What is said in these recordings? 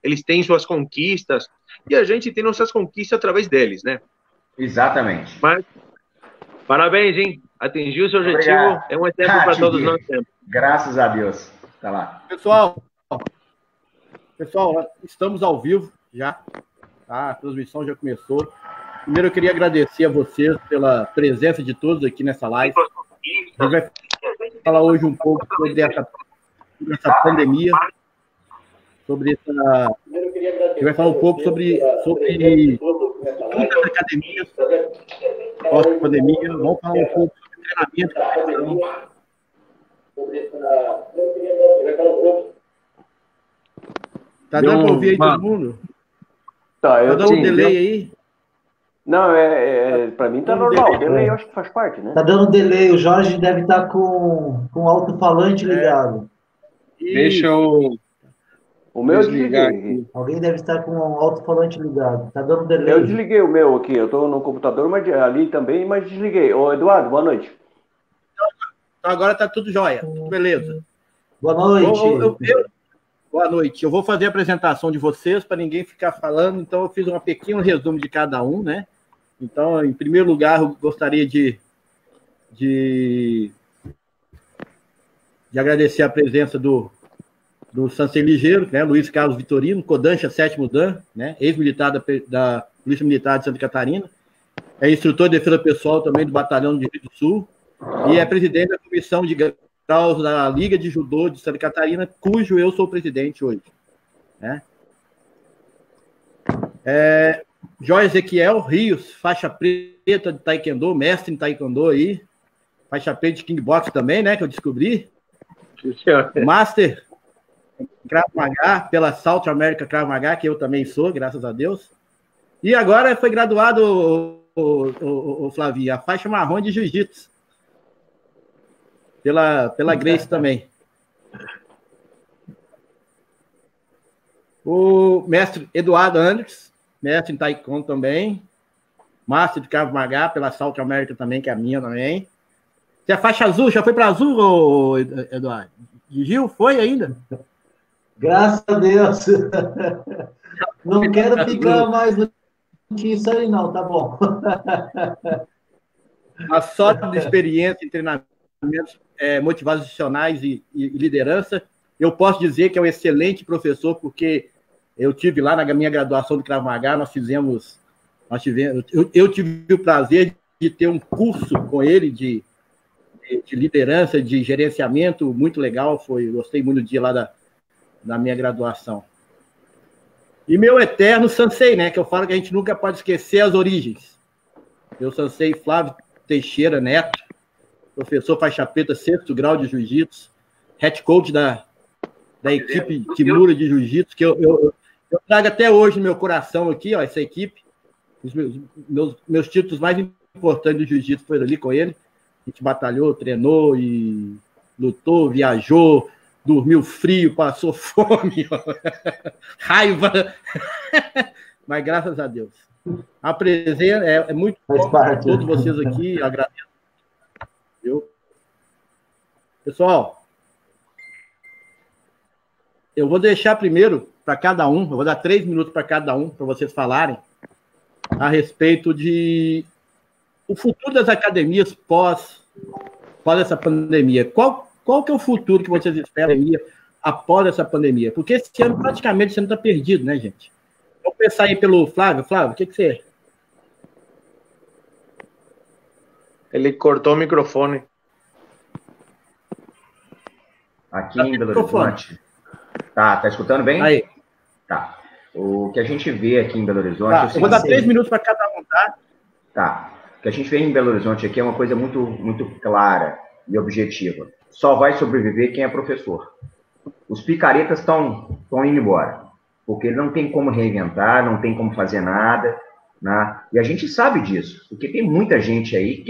eles têm suas conquistas, e a gente tem nossas conquistas através deles, né? Exatamente. Mas, parabéns, hein? Atingiu o seu objetivo, Obrigado. é um exemplo para todos nós sempre. Graças a Deus. Tá lá. Pessoal, estamos ao vivo já, tá? A transmissão já começou. Primeiro, eu queria agradecer a vocês pela presença de todos aqui nessa live. A gente vai falar hoje um pouco sobre essa pandemia, sobre essa... A gente vai falar um pouco sobre todas as academias pós-pandemia. Vamos falar um pouco sobre treinamento. Tá dando para ouvir aí todo mundo? Tá dando um delay aí? Não, para mim tá normal. Delay eu acho que faz parte, né? Tá dando delay. O Jorge deve estar com o alto-falante ligado. Deixa eu... O meu eu desliguei. Alguém deve estar com o alto-falante ligado. Tá dando delay. Eu desliguei o meu aqui. Eu tô no computador, mas ali também, mas desliguei. Ô, Eduardo, boa noite. Então agora tá tudo jóia. Beleza. Boa noite. Boa noite. Eu vou fazer a apresentação de vocês para ninguém ficar falando, então eu fiz um pequeno resumo de cada um, né? Então, em primeiro lugar, eu gostaria de agradecer a presença do Sansei Ligeiro, né? Luiz Carlos Vitorino, Kodansha 7º Dan, né? Ex-militar da Polícia Militar de Santa Catarina, é instrutor de defesa pessoal também do Batalhão do Rio do Sul e é presidente da Comissão de Graus da Liga de Judô de Santa Catarina, cujo eu sou presidente hoje, né? Jorge Ezequiel Rios, faixa preta de Taekwondo, mestre em Taekwondo aí, faixa preta de Kickbox também, né, que eu descobri. Master Krav Maga, pela South America Krav Maga, que eu também sou, graças a Deus. E agora foi graduado, o Flavinho, a faixa marrom de Jiu-Jitsu. Pela Grace também. O mestre Eduardo Andres, mestre em Taekwondo também. Master de Krav Maga, pela South America também, que é a minha também. Você é faixa azul? Já foi para azul, Eduardo? Gil, foi ainda? Graças a Deus. Não quero ficar mais notícia aí, não, tá bom. A sorte de experiência em treinamentos motivacionais e liderança. Eu posso dizer que é um excelente professor, porque eu tive lá na minha graduação do Krav Maga, eu tive o prazer de ter um curso com ele de liderança, de gerenciamento, muito legal, gostei muito do dia lá da minha graduação. E meu eterno Sansei, né, que eu falo que a gente nunca pode esquecer as origens. Meu Sansei Flávio Teixeira Neto, professor faixa preta, 6º grau de Jiu-Jitsu, head coach da equipe Kimura de Jiu-Jitsu, que eu trago até hoje no meu coração aqui, ó, essa equipe. Os meus títulos mais importantes do Jiu-Jitsu foram ali com ele. A gente batalhou, treinou e lutou, viajou, dormiu frio, passou fome, raiva. Mas graças a Deus. A presença é muito bom para todos vocês aqui, agradeço. Viu? Pessoal, eu vou deixar primeiro para cada um, eu vou dar 3 minutos para cada um, para vocês falarem a respeito de o futuro das academias pós essa pandemia. Qual que é o futuro que vocês esperam após essa pandemia? Porque esse ano praticamente esse ano está perdido, né, gente? Vamos pensar aí pelo Flávio. Flávio, o que você... Ele cortou o microfone. Aqui em Belo Horizonte. Tá escutando bem? Aí. Tá. O que a gente vê aqui em Belo Horizonte... eu vou dar 3 minutos para cada um, tá? Tá. O que a gente vê em Belo Horizonte aqui é uma coisa muito, muito clara e objetiva. Só vai sobreviver quem é professor. Os picaretas estão indo embora, porque não tem como reinventar, não tem como fazer nada, né? E a gente sabe disso, porque tem muita gente aí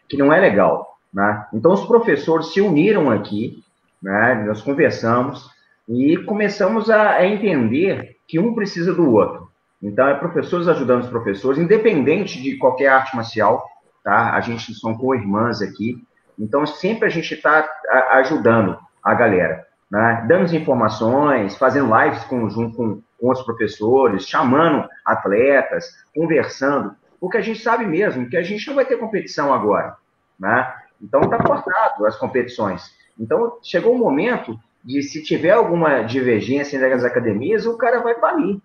que não é legal, né? Então os professores se uniram aqui, né? Nós conversamos e começamos a entender que um precisa do outro. Então, é professores ajudando os professores, independente de qualquer arte marcial, tá? A gente são co-irmãs aqui, então sempre a gente está ajudando a galera. né, dando informações, fazendo lives junto com os professores, chamando atletas, conversando, porque a gente sabe mesmo que a gente não vai ter competição agora, né? Então está cortado as competições. Então chegou o momento de, se tiver alguma divergência entre as academias, o cara vai falir.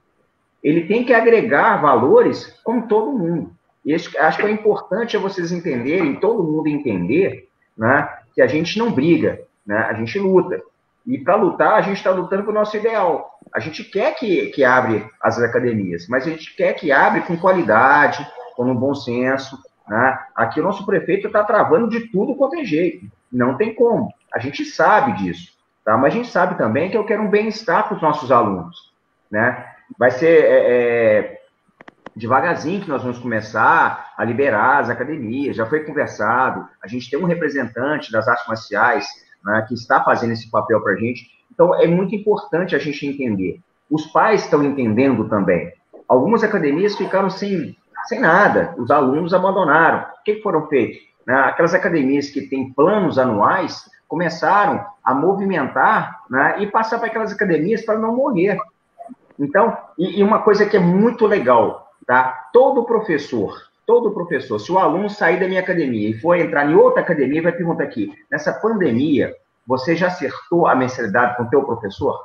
Ele tem que agregar valores como todo mundo. E acho que é importante vocês entenderem, todo mundo entender, né, que a gente não briga, né, a gente luta. E para lutar, a gente está lutando para o nosso ideal. A gente quer que abre as academias, mas a gente quer que abre com qualidade, com um bom senso. Né? Aqui o nosso prefeito está travando de tudo quanto é jeito. Não tem como. A gente sabe disso. Tá? Mas a gente sabe também que eu quero um bem-estar para os nossos alunos. Né? Vai ser devagarzinho que nós vamos começar a liberar as academias. Já foi conversado. A gente tem um representante das artes marciais, né, que está fazendo esse papel para a gente. Então, é muito importante a gente entender. Os pais estão entendendo também. Algumas academias ficaram sem nada. Os alunos abandonaram. O que foram feitos? Né? Aquelas academias que têm planos anuais começaram a movimentar, né, e passar para aquelas academias para não morrer. Então, e uma coisa que é muito legal, tá? Todo professor, se o aluno sair da minha academia e for entrar em outra academia, vai perguntar aqui, nessa pandemia, você já acertou a mensalidade com o teu professor?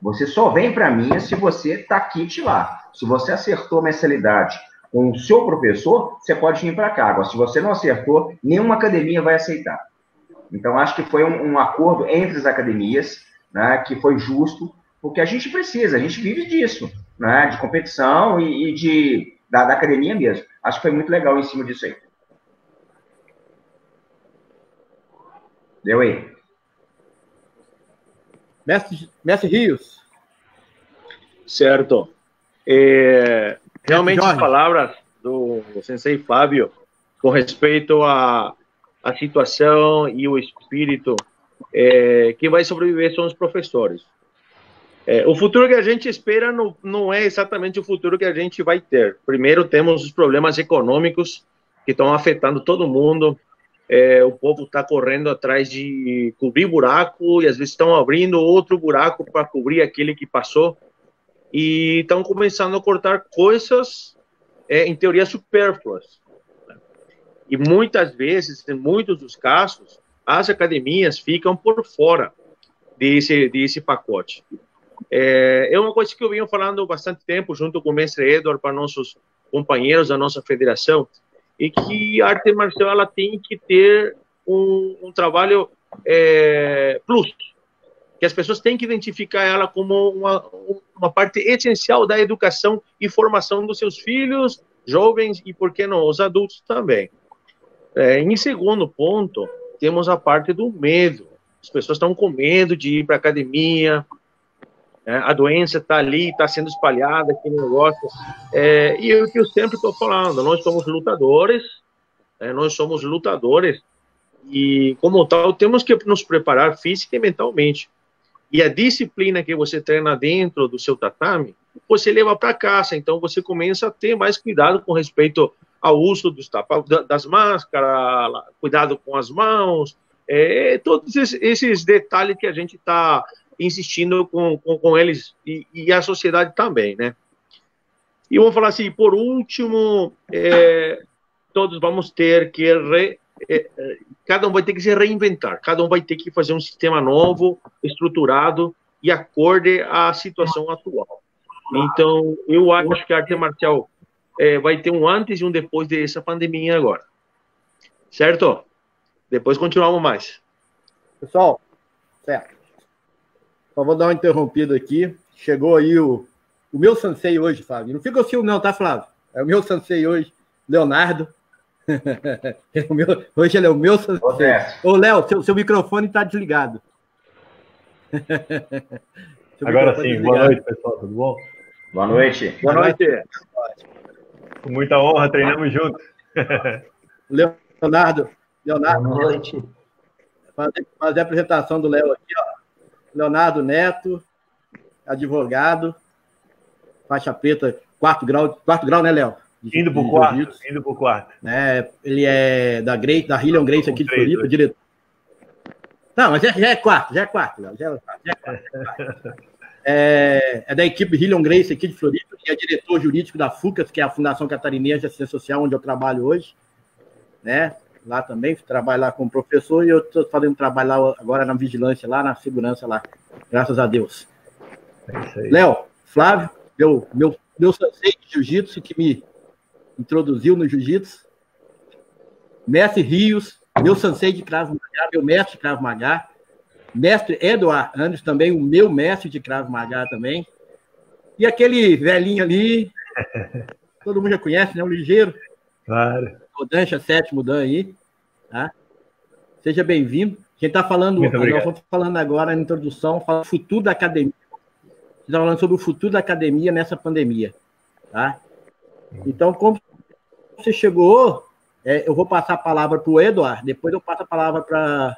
Você só vem para mim se você está kit lá. Se você acertou a mensalidade com o seu professor, você pode vir para cá. Agora, se você não acertou, nenhuma academia vai aceitar. Então, acho que foi um acordo entre as academias, né, que foi justo, porque a gente precisa, a gente vive disso, né, de competição e da academia mesmo. Acho que foi muito legal em cima disso aí. Deu aí. Mestre Rios. Certo. Realmente as palavras do Sensei Fábio com respeito à situação e o espírito, quem vai sobreviver são os professores. O futuro que a gente espera não é exatamente o futuro que a gente vai ter. Primeiro, temos os problemas econômicos que estão afetando todo mundo. O povo está correndo atrás de cobrir buraco e, às vezes, estão abrindo outro buraco para cobrir aquele que passou. E estão começando a cortar coisas, em teoria, supérfluas. E, muitas vezes, em muitos dos casos, as academias ficam por fora desse pacote. É uma coisa que eu venho falando há bastante tempo, junto com o mestre Edward, para nossos companheiros da nossa federação, e que a arte marcial ela tem que ter um trabalho plus, que as pessoas têm que identificar ela como uma parte essencial da educação e formação dos seus filhos, jovens e, por que não, os adultos também. Em segundo ponto, temos a parte do medo. As pessoas estão com medo de ir para a academia, a doença está ali, está sendo espalhada, aquele negócio. E é o que eu sempre estou falando, nós somos lutadores, e como tal, temos que nos preparar física e mentalmente. E a disciplina que você treina dentro do seu tatame, você leva para casa, então você começa a ter mais cuidado com respeito ao uso das máscaras, cuidado com as mãos, todos esses detalhes que a gente está insistindo com eles e a sociedade também, né? E vamos falar assim, por último, todos vamos ter que cada um vai ter que se reinventar, cada um vai ter que fazer um sistema novo, estruturado e acorde à situação atual. Então, eu acho que a arte marcial vai ter um antes e um depois dessa pandemia agora. Certo? Depois continuamos mais. Pessoal, certo. Só vou dar uma interrompida aqui. Chegou aí o meu sensei hoje, Flávio. Não fica com ciúme não, tá, Flávio? É o meu sensei hoje, Leonardo. Hoje ele é o meu sensei. Ô, Léo, seu microfone está desligado. Agora sim, desligado. Boa noite, pessoal, tudo bom? Boa noite. Boa noite. Com muita honra, treinamos juntos. Leonardo. Boa noite. Fazer a apresentação do Léo aqui, ó. Leonardo Neto, advogado, faixa preta, quarto grau, né, Léo? Indo pro quarto. Ele é da Hillion Grace aqui de Floripa, diretor. Não, mas já é quarto, Léo. É da equipe Hillion Grace aqui de Floripa, que é diretor jurídico da FUCAS, que é a Fundação Catarinense de Assistência Social, onde eu trabalho hoje, né? Lá também, trabalho lá como professor, e eu estou fazendo trabalho lá agora na vigilância, lá na segurança lá, graças a Deus. Léo, Flávio, meu sensei de jiu-jitsu, que me introduziu no jiu-jitsu, mestre Rios, meu sensei de Krav Maga, meu mestre de Krav Maga, mestre Eduardo Anderson, também o meu mestre de Krav Maga também, e aquele velhinho ali, todo mundo já conhece, né? O ligeiro. Claro. O Dancha Sétimo Dan aí, tá? Seja bem-vindo. Quem está falando, nós estamos falando agora na introdução, fala do futuro da academia. Está falando sobre o futuro da academia nessa pandemia, tá? Então, como você chegou, eu vou passar a palavra para o Eduardo, depois eu passo a palavra para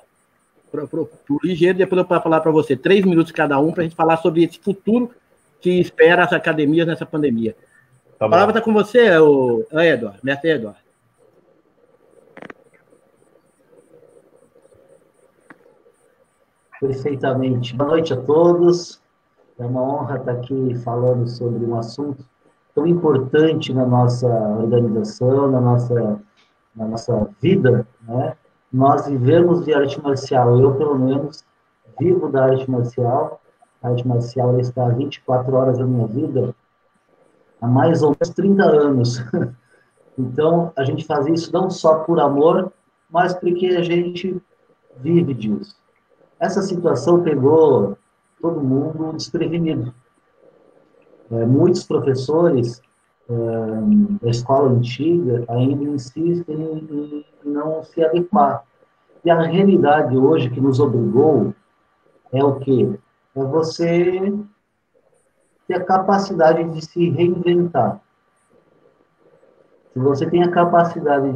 o Ligeiro, depois eu passo a palavra para você. 3 minutos cada um para a gente falar sobre esse futuro que espera as academias nessa pandemia. Tá, a palavra está com você, Eduardo, mestre Eduardo. Perfeitamente. Boa noite a todos. É uma honra estar aqui falando sobre um assunto tão importante na nossa organização, na nossa vida, né? Nós vivemos de arte marcial. Eu, pelo menos, vivo da arte marcial. A arte marcial está 24 horas da minha vida há mais ou menos 30 anos. Então, a gente faz isso não só por amor, mas porque a gente vive disso. Essa situação pegou todo mundo desprevenido. Muitos professores da escola antiga ainda insistem em não se adequar. E a realidade hoje que nos obrigou é o quê? É você ter a capacidade de se reinventar. Se você tem a capacidade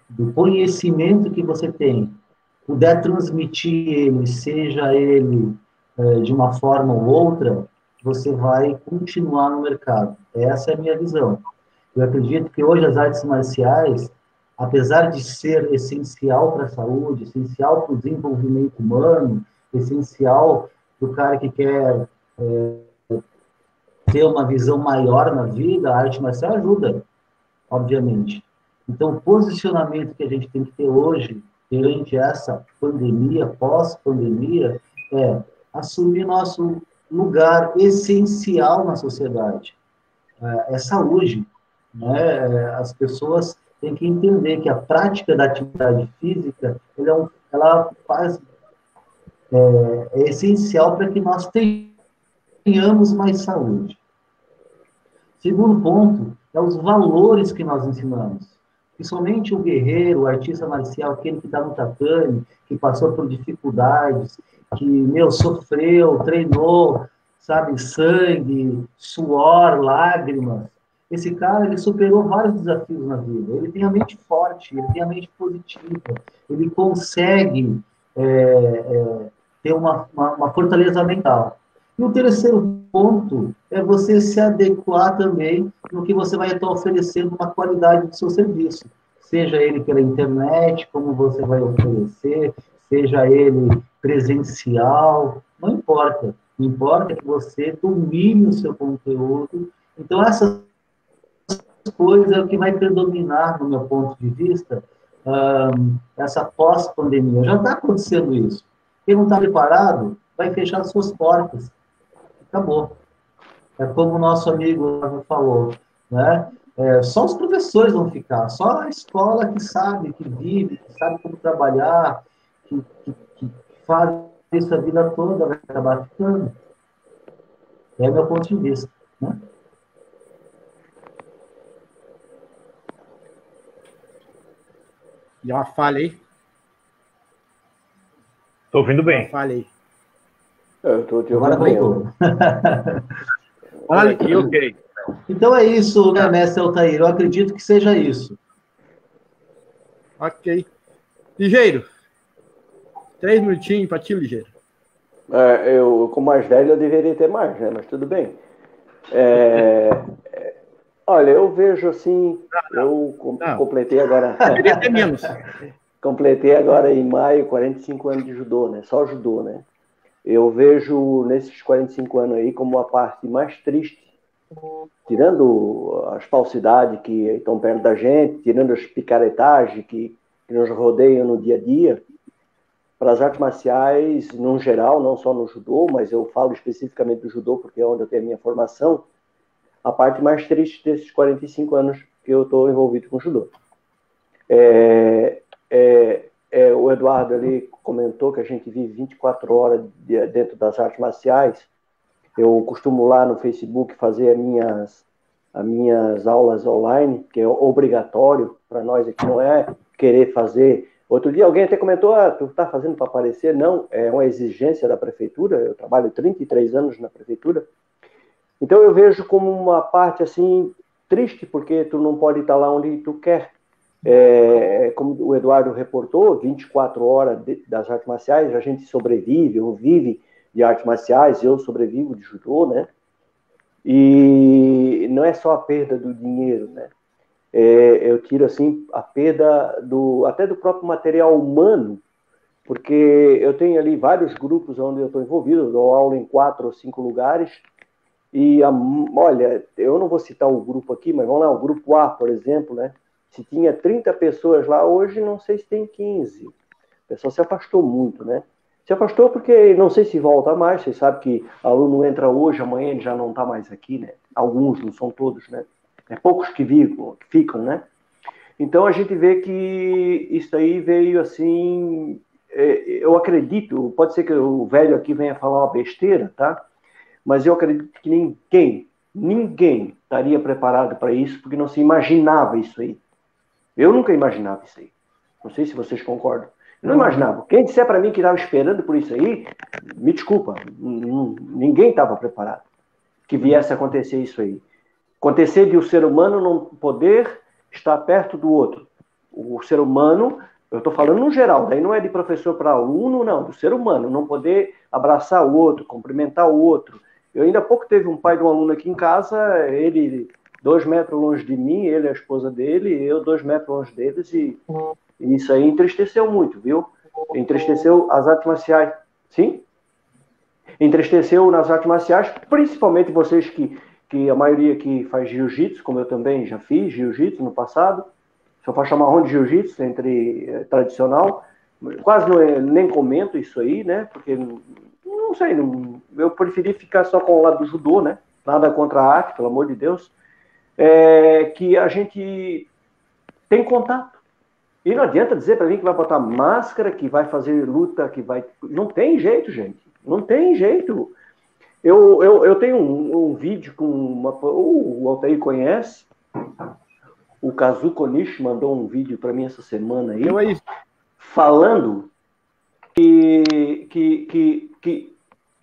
do conhecimento que você tem, puder transmitir ele, seja ele de uma forma ou outra, você vai continuar no mercado. Essa é a minha visão. Eu acredito que hoje as artes marciais, apesar de ser essencial para a saúde, essencial para o desenvolvimento humano, essencial para o cara que quer ter uma visão maior na vida, a arte marcial ajuda, obviamente. Então, o posicionamento que a gente tem que ter hoje, perante essa pandemia, pós-pandemia, é assumir nosso lugar essencial na sociedade. É saúde. Né? As pessoas têm que entender que a prática da atividade física ela é essencial para que nós tenhamos mais saúde. Segundo ponto, é os valores que nós ensinamos. E somente o guerreiro, o artista marcial, aquele que está no tatame, que passou por dificuldades, que, sofreu, treinou, sabe, sangue, suor, lágrimas. Esse cara, ele superou vários desafios na vida. Ele tem a mente forte, ele tem a mente positiva, ele consegue ter uma fortaleza mental. E o terceiro ponto é você se adequar também no que você vai estar oferecendo uma qualidade do seu serviço. Seja ele pela internet, como você vai oferecer, seja ele presencial, não importa. O que importa é que você domine o seu conteúdo. Então, essas coisas é o que vai predominar, no meu ponto de vista, essa pós-pandemia. Já está acontecendo isso. Quem não está preparado vai fechar suas portas. Acabou. É como o nosso amigo falou, né? Só os professores vão ficar, só a escola que sabe, que vive, que sabe como trabalhar, que faz isso a vida toda, vai acabar ficando. É o meu ponto de vista. Né? E uma falha aí? Estou ouvindo bem. Uma falha aí. Eu estou te Agora ouvindo. Olha aqui, ok. Então é isso, né, mestre Altair? Eu acredito que seja isso. Ok. Ligeiro. 3 minutinhos para ti, Ligeiro. Eu, como mais velho, eu deveria ter mais, né? Mas tudo bem. Olha, eu vejo assim... Eu completei agora... Deveria ter menos. Completei agora em maio 45 anos de judô, né? Só judô, né? Eu vejo nesses 45 anos aí como a parte mais triste, tirando as falsidades que estão perto da gente, tirando as picaretagens que nos rodeiam no dia a dia, para as artes marciais, no geral, não só no judô, mas eu falo especificamente do judô porque é onde eu tenho a minha formação, a parte mais triste desses 45 anos que eu estou envolvido com o judô. O Eduardo ali comentou que a gente vive 24 horas dentro das artes marciais. Eu costumo lá no Facebook fazer as minhas aulas online, que é obrigatório para nós aqui, não é querer fazer. Outro dia alguém até comentou, tu está fazendo para aparecer? Não, é uma exigência da prefeitura, eu trabalho 33 anos na prefeitura. Então eu vejo como uma parte assim triste, porque tu não pode estar lá onde tu quer. Como o Eduardo reportou, 24 horas das artes marciais, a gente sobrevive, ou vive de artes marciais, eu sobrevivo de judô, né? E não é só a perda do dinheiro, né? Eu tiro, assim, a perda até do próprio material humano, porque eu tenho ali vários grupos onde eu estou envolvido, eu dou aula em 4 ou 5 lugares, e, olha, eu não vou citar o grupo aqui, mas vamos lá, o grupo A, por exemplo, né? Se tinha 30 pessoas lá, hoje não sei se tem 15. O pessoal se afastou muito, né? Se afastou porque não sei se volta mais. Vocês sabem que aluno entra hoje, amanhã ele já não está mais aqui, né? Alguns, não são todos, né? É poucos que ficam, né? Então a gente vê que isso aí veio assim... eu acredito, pode ser que o velho aqui venha falar uma besteira, tá? Mas eu acredito que ninguém estaria preparado para isso, porque não se imaginava isso aí. Eu nunca imaginava isso aí. Não sei se vocês concordam. Eu não imaginava. Quem disser para mim que estava esperando por isso aí, me desculpa, ninguém estava preparado que viesse a acontecer isso aí. Acontecer de o ser humano não poder estar perto do outro. O ser humano, eu estou falando no geral, daí não é de professor para aluno, não, do ser humano, não poder abraçar o outro, cumprimentar o outro. Eu ainda há pouco teve um pai de um aluno aqui em casa, ele 2 metros longe de mim, ele e a esposa dele, eu 2 metros longe deles, e isso aí entristeceu muito, viu? Entristeceu as artes marciais. Sim? Entristeceu nas artes marciais, principalmente vocês que a maioria que faz jiu-jitsu, como eu também já fiz jiu-jitsu no passado, sou faixa marrom de jiu-jitsu, tradicional, quase nem comento isso aí, né? Porque, não sei, eu preferi ficar só com o lado do judô, né? Nada contra a arte, pelo amor de Deus. Que a gente tem contato. E não adianta dizer para mim que vai botar máscara, que vai fazer luta, que vai... Não tem jeito, gente. Não tem jeito. Eu tenho um vídeo com o Altair conhece, o Kazuko Nishi mandou um vídeo para mim essa semana aí, falando que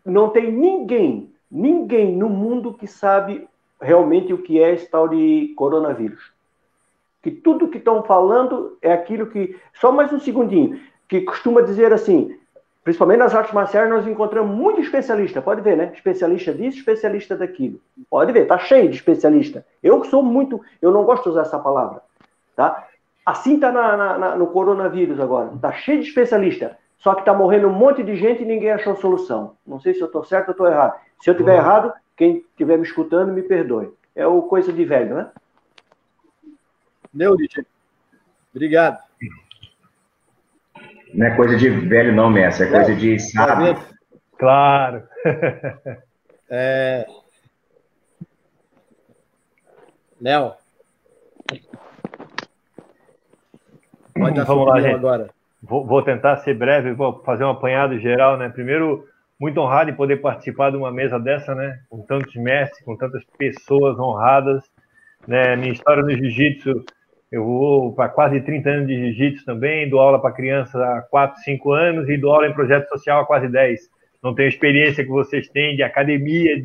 não tem ninguém no mundo que sabe realmente o que é esse tal de coronavírus. Que tudo que estão falando é aquilo que... Só mais um segundinho. Que costuma dizer assim, principalmente nas artes marciais, nós encontramos muito especialista. Pode ver, né? Especialista disso, especialista daquilo. Pode ver, tá cheio de especialista. Eu não gosto de usar essa palavra. Tá? Assim tá no coronavírus agora. Tá cheio de especialista. Só que tá morrendo um monte de gente e ninguém achou solução. Não sei se eu tô certo ou tô errado. Se eu tiver errado, quem estiver me escutando, me perdoe. É o coisa de velho, né? Neurite. Obrigado. Não é coisa de velho, não, mestre. É coisa de sábio. Claro. Léo. Pode dar Vamos lá, gente. Agora. Vou tentar ser breve, vou fazer um apanhado geral, né? Primeiro, muito honrado em poder participar de uma mesa dessa, né? Com tantos mestres, com tantas pessoas honradas, né? Minha história no jiu-jitsu, eu vou para quase 30 anos de jiu-jitsu também, dou aula para crianças há 4, 5 anos e dou aula em projeto social há quase 10. Não tenho a experiência que vocês têm de academia,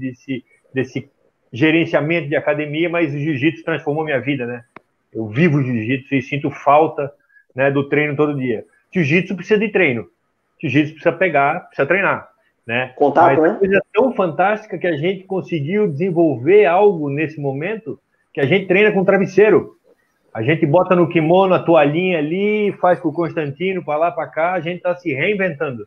desse gerenciamento de academia, mas o jiu-jitsu transformou minha vida, né? Eu vivo jiu-jitsu e sinto falta, né, do treino todo dia. Jiu-jitsu precisa de treino. Jiu-jitsu precisa pegar, precisa treinar, né? Contato, mas né? Coisa tão fantástica que a gente conseguiu desenvolver algo nesse momento que a gente treina com travesseiro. A gente bota no kimono a toalhinha ali, faz com o Constantino para lá, para cá, a gente está se reinventando,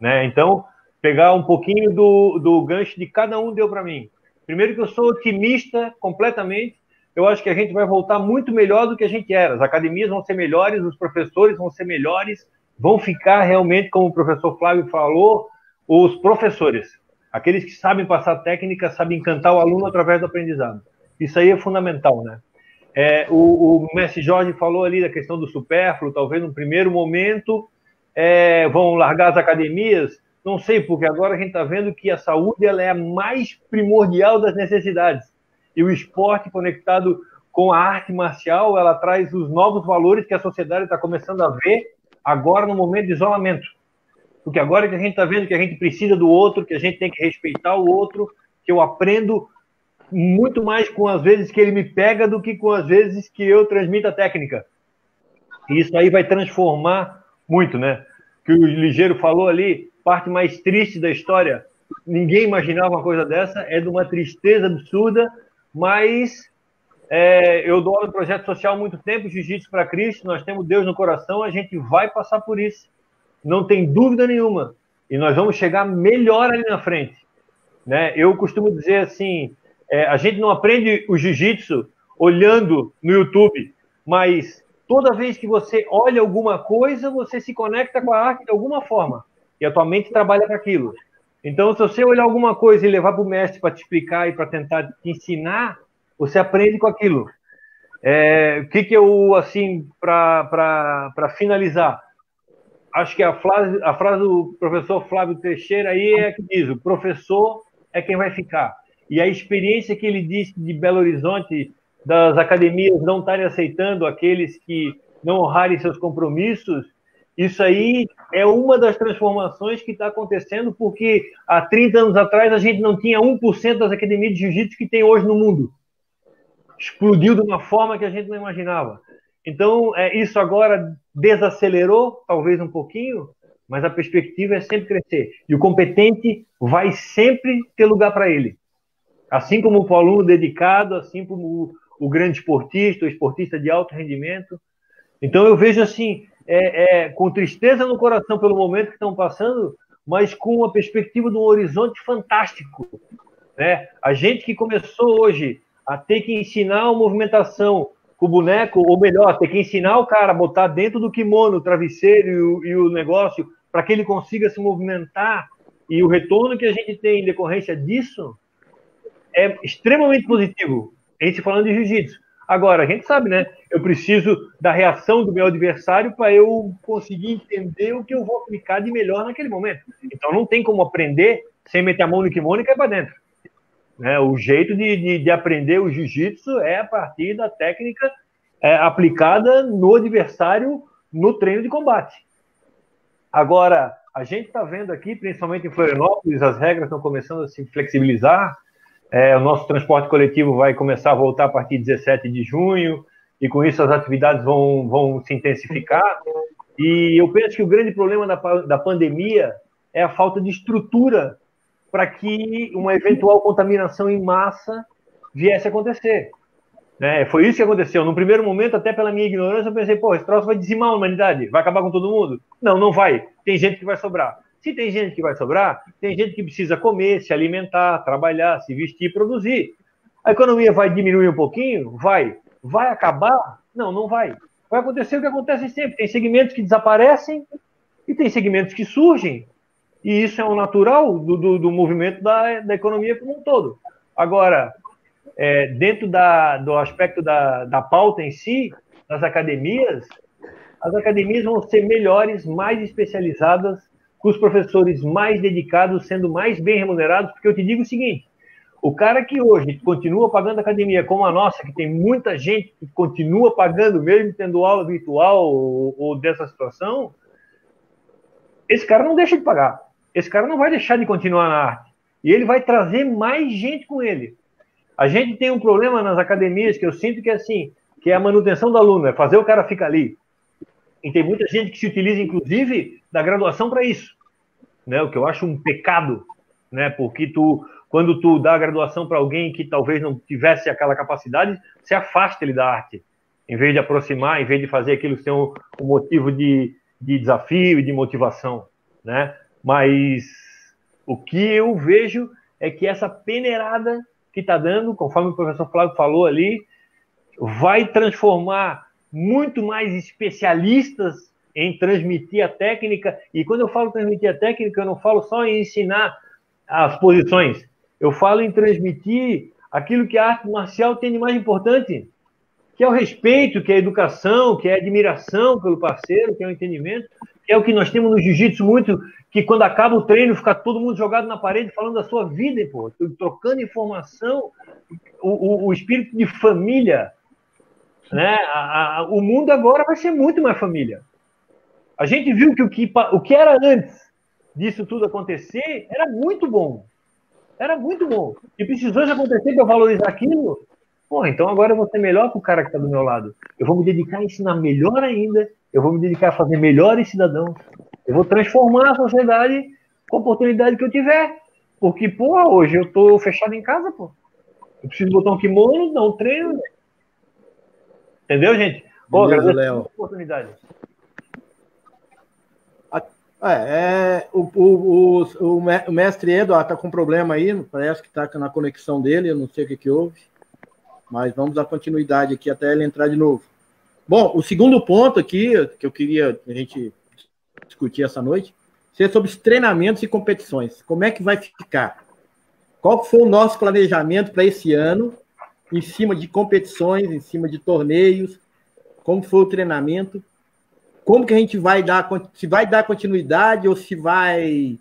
né? Então, pegar um pouquinho do gancho de cada um deu para mim. Primeiro que eu sou otimista completamente, eu acho que a gente vai voltar muito melhor do que a gente era. As academias vão ser melhores, os professores vão ser melhores, vão ficar realmente, como o professor Flávio falou, os professores, aqueles que sabem passar técnica, sabem encantar o aluno através do aprendizado. Isso aí é fundamental, né? O mestre Jorge falou ali da questão do supérfluo, talvez no primeiro momento vão largar as academias, não sei, porque agora a gente está vendo que a saúde ela é a mais primordial das necessidades. E o esporte conectado com a arte marcial, ela traz os novos valores que a sociedade está começando a ver agora no momento de isolamento. Porque agora que a gente está vendo que a gente precisa do outro, que a gente tem que respeitar o outro, que eu aprendo muito mais com as vezes que ele me pega do que com as vezes que eu transmito a técnica. E isso aí vai transformar muito, né? Que o Ligeiro falou ali, parte mais triste da história, ninguém imaginava uma coisa dessa, é de uma tristeza absurda, mas eu dou aula no projeto social há muito tempo, Jiu-Jitsu para Cristo, nós temos Deus no coração, a gente vai passar por isso, não tem dúvida nenhuma, e nós vamos chegar melhor ali na frente, né? Eu costumo dizer assim, a gente não aprende o Jiu-Jitsu olhando no YouTube, mas toda vez que você olha alguma coisa, você se conecta com a arte de alguma forma, e a tua mente trabalha para aquilo. Então, se você olhar alguma coisa e levar para o mestre para te explicar e para tentar te ensinar, você aprende com aquilo. O que eu, assim, para finalizar, acho que a frase do professor Flávio Teixeira aí é a que diz, o professor é quem vai ficar. E a experiência que ele disse de Belo Horizonte, das academias não estarem aceitando aqueles que não honrarem seus compromissos, isso aí é uma das transformações que está acontecendo, porque há 30 anos atrás a gente não tinha 1% das academias de jiu-jitsu que tem hoje no mundo. Explodiu de uma forma que a gente não imaginava. Então, isso agora desacelerou, talvez um pouquinho, mas a perspectiva é sempre crescer. E o competente vai sempre ter lugar para ele. Assim como o aluno dedicado, assim como o grande esportista, o esportista de alto rendimento. Então, eu vejo assim, com tristeza no coração pelo momento que estão passando, mas com a perspectiva de um horizonte fantástico, né? A gente que começou hoje a ter que ensinar a movimentação com o boneco, ou melhor, ter que ensinar o cara a botar dentro do kimono o travesseiro e o negócio para que ele consiga se movimentar, e o retorno que a gente tem em decorrência disso é extremamente positivo, a gente falando de jiu-jitsu. Agora, a gente sabe, né? Eu preciso da reação do meu adversário para eu conseguir entender o que eu vou aplicar de melhor naquele momento. Então, não tem como aprender sem meter a mão no kimono e cair para dentro. Né? O jeito de aprender o jiu-jitsu é a partir da técnica aplicada no adversário no treino de combate. Agora, a gente está vendo aqui, principalmente em Florianópolis, as regras estão começando a se flexibilizar. O nosso transporte coletivo vai começar a voltar a partir de 17 de junho, e com isso as atividades vão se intensificar. E eu penso que o grande problema da pandemia é a falta de estrutura para que uma eventual contaminação em massa viesse a acontecer. Foi isso que aconteceu. No primeiro momento, até pela minha ignorância, eu pensei, esse troço vai dizimar a humanidade, vai acabar com todo mundo. Não, não vai. Tem gente que vai sobrar. Se tem gente que vai sobrar, tem gente que precisa comer, se alimentar, trabalhar, se vestir, produzir. A economia vai diminuir um pouquinho? Vai. Vai acabar? Não, não vai. Vai acontecer o que acontece sempre. Tem segmentos que desaparecem e tem segmentos que surgem. E isso é o natural do movimento da economia como um todo. Agora, dentro do aspecto da pauta em si, das academias, as academias vão ser melhores, mais especializadas, com os professores mais dedicados, sendo mais bem remunerados, porque eu te digo o seguinte, o cara que hoje continua pagando academia como a nossa, que tem muita gente que continua pagando, mesmo tendo aula virtual ou dessa situação, esse cara não deixa de pagar. Esse cara não vai deixar de continuar na arte. E ele vai trazer mais gente com ele. A gente tem um problema nas academias que eu sinto que é assim, que é a manutenção do aluno, é fazer o cara ficar ali. E tem muita gente que se utiliza, inclusive, da graduação para isso, né? O que eu acho um pecado, né? Porque quando tu dá a graduação para alguém que talvez não tivesse aquela capacidade, você afasta ele da arte. em vez de aproximar, em vez de fazer aquilo ser um motivo de desafio e de motivação, né? Mas o que eu vejo é que essa peneirada que está dando, conforme o professor Flávio falou ali, vai transformar muito mais especialistas em transmitir a técnica. E quando eu falo transmitir a técnica, eu não falo só em ensinar as posições. Eu falo em transmitir aquilo que a arte marcial tem de mais importante, que é o respeito, que é a educação, que é a admiração pelo parceiro, que é o entendimento, que é o que nós temos no jiu-jitsu muito, que quando acaba o treino fica todo mundo jogado na parede falando da sua vida, pô, trocando informação, o espírito de família, né? O mundo agora vai ser muito mais família. A gente viu que o que era antes disso tudo acontecer era muito bom. Era muito bom. E precisou de acontecer para eu valorizar aquilo. Pô, então agora eu vou ser melhor que o cara que está do meu lado. Eu vou me dedicar a ensinar melhor ainda. Eu vou me dedicar a fazer melhores cidadãos. Eu vou transformar a sociedade com a oportunidade que eu tiver. Porque, pô, hoje eu tô fechado em casa, pô. Eu preciso botar um kimono, dar um treino. Entendeu, gente? Pô, agradeço a oportunidade. O mestre Eduardo está com problema aí, parece que está na conexão dele, eu não sei o que houve, mas vamos dar continuidade aqui até ele entrar de novo. Bom, o segundo ponto aqui, que eu queria a gente discutir essa noite, seria sobre os treinamentos e competições. Como é que vai ficar? Qual foi o nosso planejamento para esse ano, em cima de competições, em cima de torneios? Como foi o treinamento? Como que a gente vai dar, se vai dar continuidade ou se vai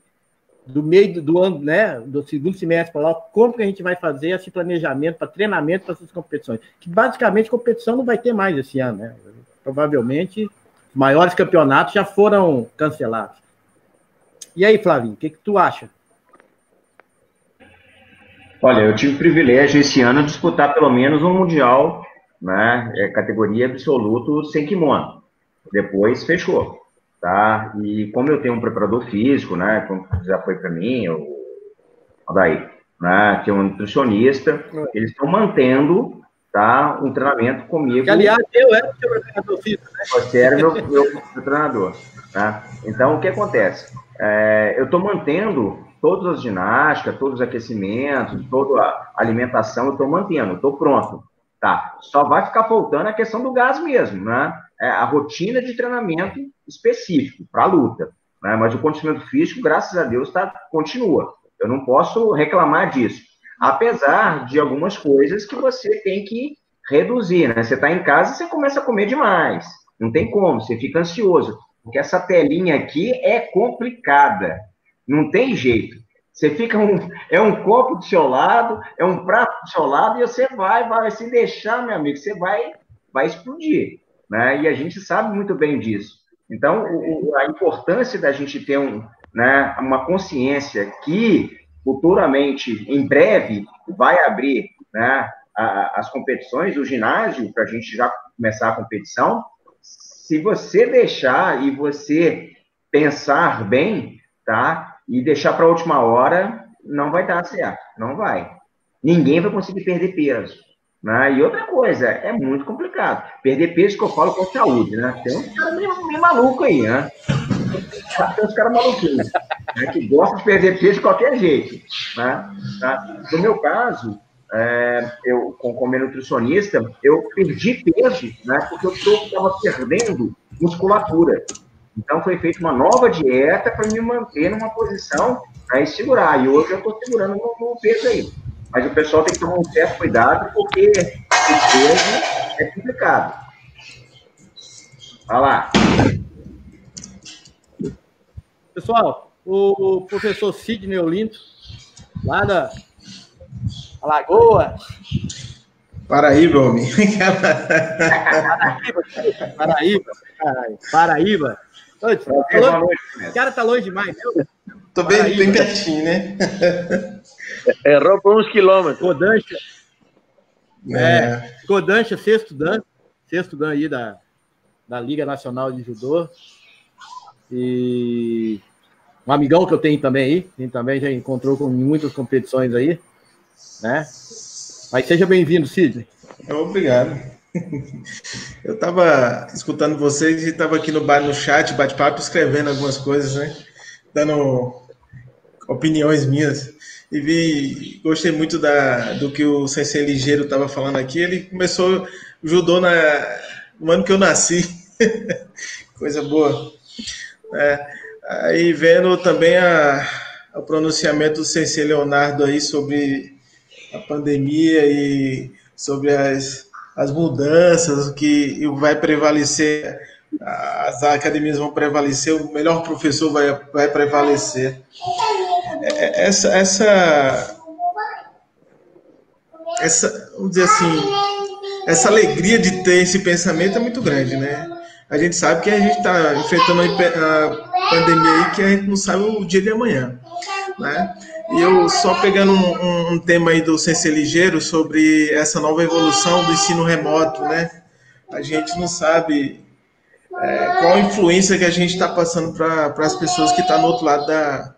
do meio do ano, né, do segundo semestre para lá, como que a gente vai fazer esse planejamento para treinamento para essas competições? Que basicamente competição não vai ter mais esse ano, né? Provavelmente os maiores campeonatos já foram cancelados. E aí, Flavinho, o que tu acha? Olha, eu tive o privilégio esse ano de disputar pelo menos um mundial, né, categoria absoluto sem kimono. Depois fechou, tá? E como eu tenho um preparador físico, né, como já foi para mim, o Daí, né, que é um nutricionista, eles estão mantendo, tá, um treinamento comigo. Que, aliás, eu era o seu preparador físico, né? Você era meu treinador, tá? Então, o que acontece? Eu estou mantendo todas as ginásticas, todos os aquecimentos, toda a alimentação, eu estou mantendo, estou pronto, tá? Só vai ficar faltando a questão do gás mesmo, né? A rotina de treinamento específico para a luta, né? Mas o condicionamento físico, graças a Deus, continua. Eu não posso reclamar disso. Apesar de algumas coisas que você tem que reduzir, né? Você está em casa, você começa a comer demais. Não tem como, você fica ansioso. Porque essa telinha aqui é complicada. Não tem jeito. Você fica um copo do seu lado, é um prato do seu lado, e você vai se deixar, meu amigo, você vai explodir, né? E a gente sabe muito bem disso. Então, a importância da gente ter uma consciência que futuramente, em breve, vai abrir, né, as competições, o ginásio, para a gente já começar a competição. Se você deixar e você pensar bem, tá? E deixar para a última hora, não vai dar certo, não vai. Ninguém vai conseguir perder peso, né? E outra coisa, é muito complicado. Perder peso que eu falo com saúde, né? Tem uns caras meio malucos aí, né? Tem uns caras maluquinhos, né? Que gostam de perder peso de qualquer jeito, né? No meu caso, eu, como nutricionista, eu perdi peso, né? Porque eu estava perdendo musculatura. Então, foi feita uma nova dieta para me manter numa posição e segurar. E hoje eu estou segurando no peso aí. Mas o pessoal tem que tomar um certo cuidado, porque esse peso é complicado. Vai lá. Pessoal, o professor Sidney Olinto, lá da Alagoas. Paraíba, homem. Paraíba. O cara tá longe demais, viu? Tô bem pertinho, né? Errou por uns quilômetros. Kodansha, sexto dan aí da Liga Nacional de Judô. E um amigão que eu tenho também aí, que também já encontrou com muitas competições aí, né? Mas seja bem-vindo, Sidney. Obrigado. Eu estava escutando vocês e estava aqui no chat, bate-papo, escrevendo algumas coisas, né? Dando opiniões minhas. E gostei muito do que o Sensei Ligeiro estava falando aqui. Ele começou judô no ano que eu nasci. Coisa boa. Aí vendo também o pronunciamento do Sensei Leonardo aí sobre a pandemia e sobre as mudanças que vai prevalecer, as academias vão prevalecer, o melhor professor vai prevalecer. Vamos dizer assim, essa alegria de ter esse pensamento é muito grande, né? A gente sabe que a gente está enfrentando a pandemia aí que a gente não sabe o dia de amanhã, né? E eu só pegando um tema aí do Sensei Ligeiro sobre essa nova evolução do ensino remoto, né? A gente não sabe qual a influência que a gente está passando para as pessoas que estão no outro lado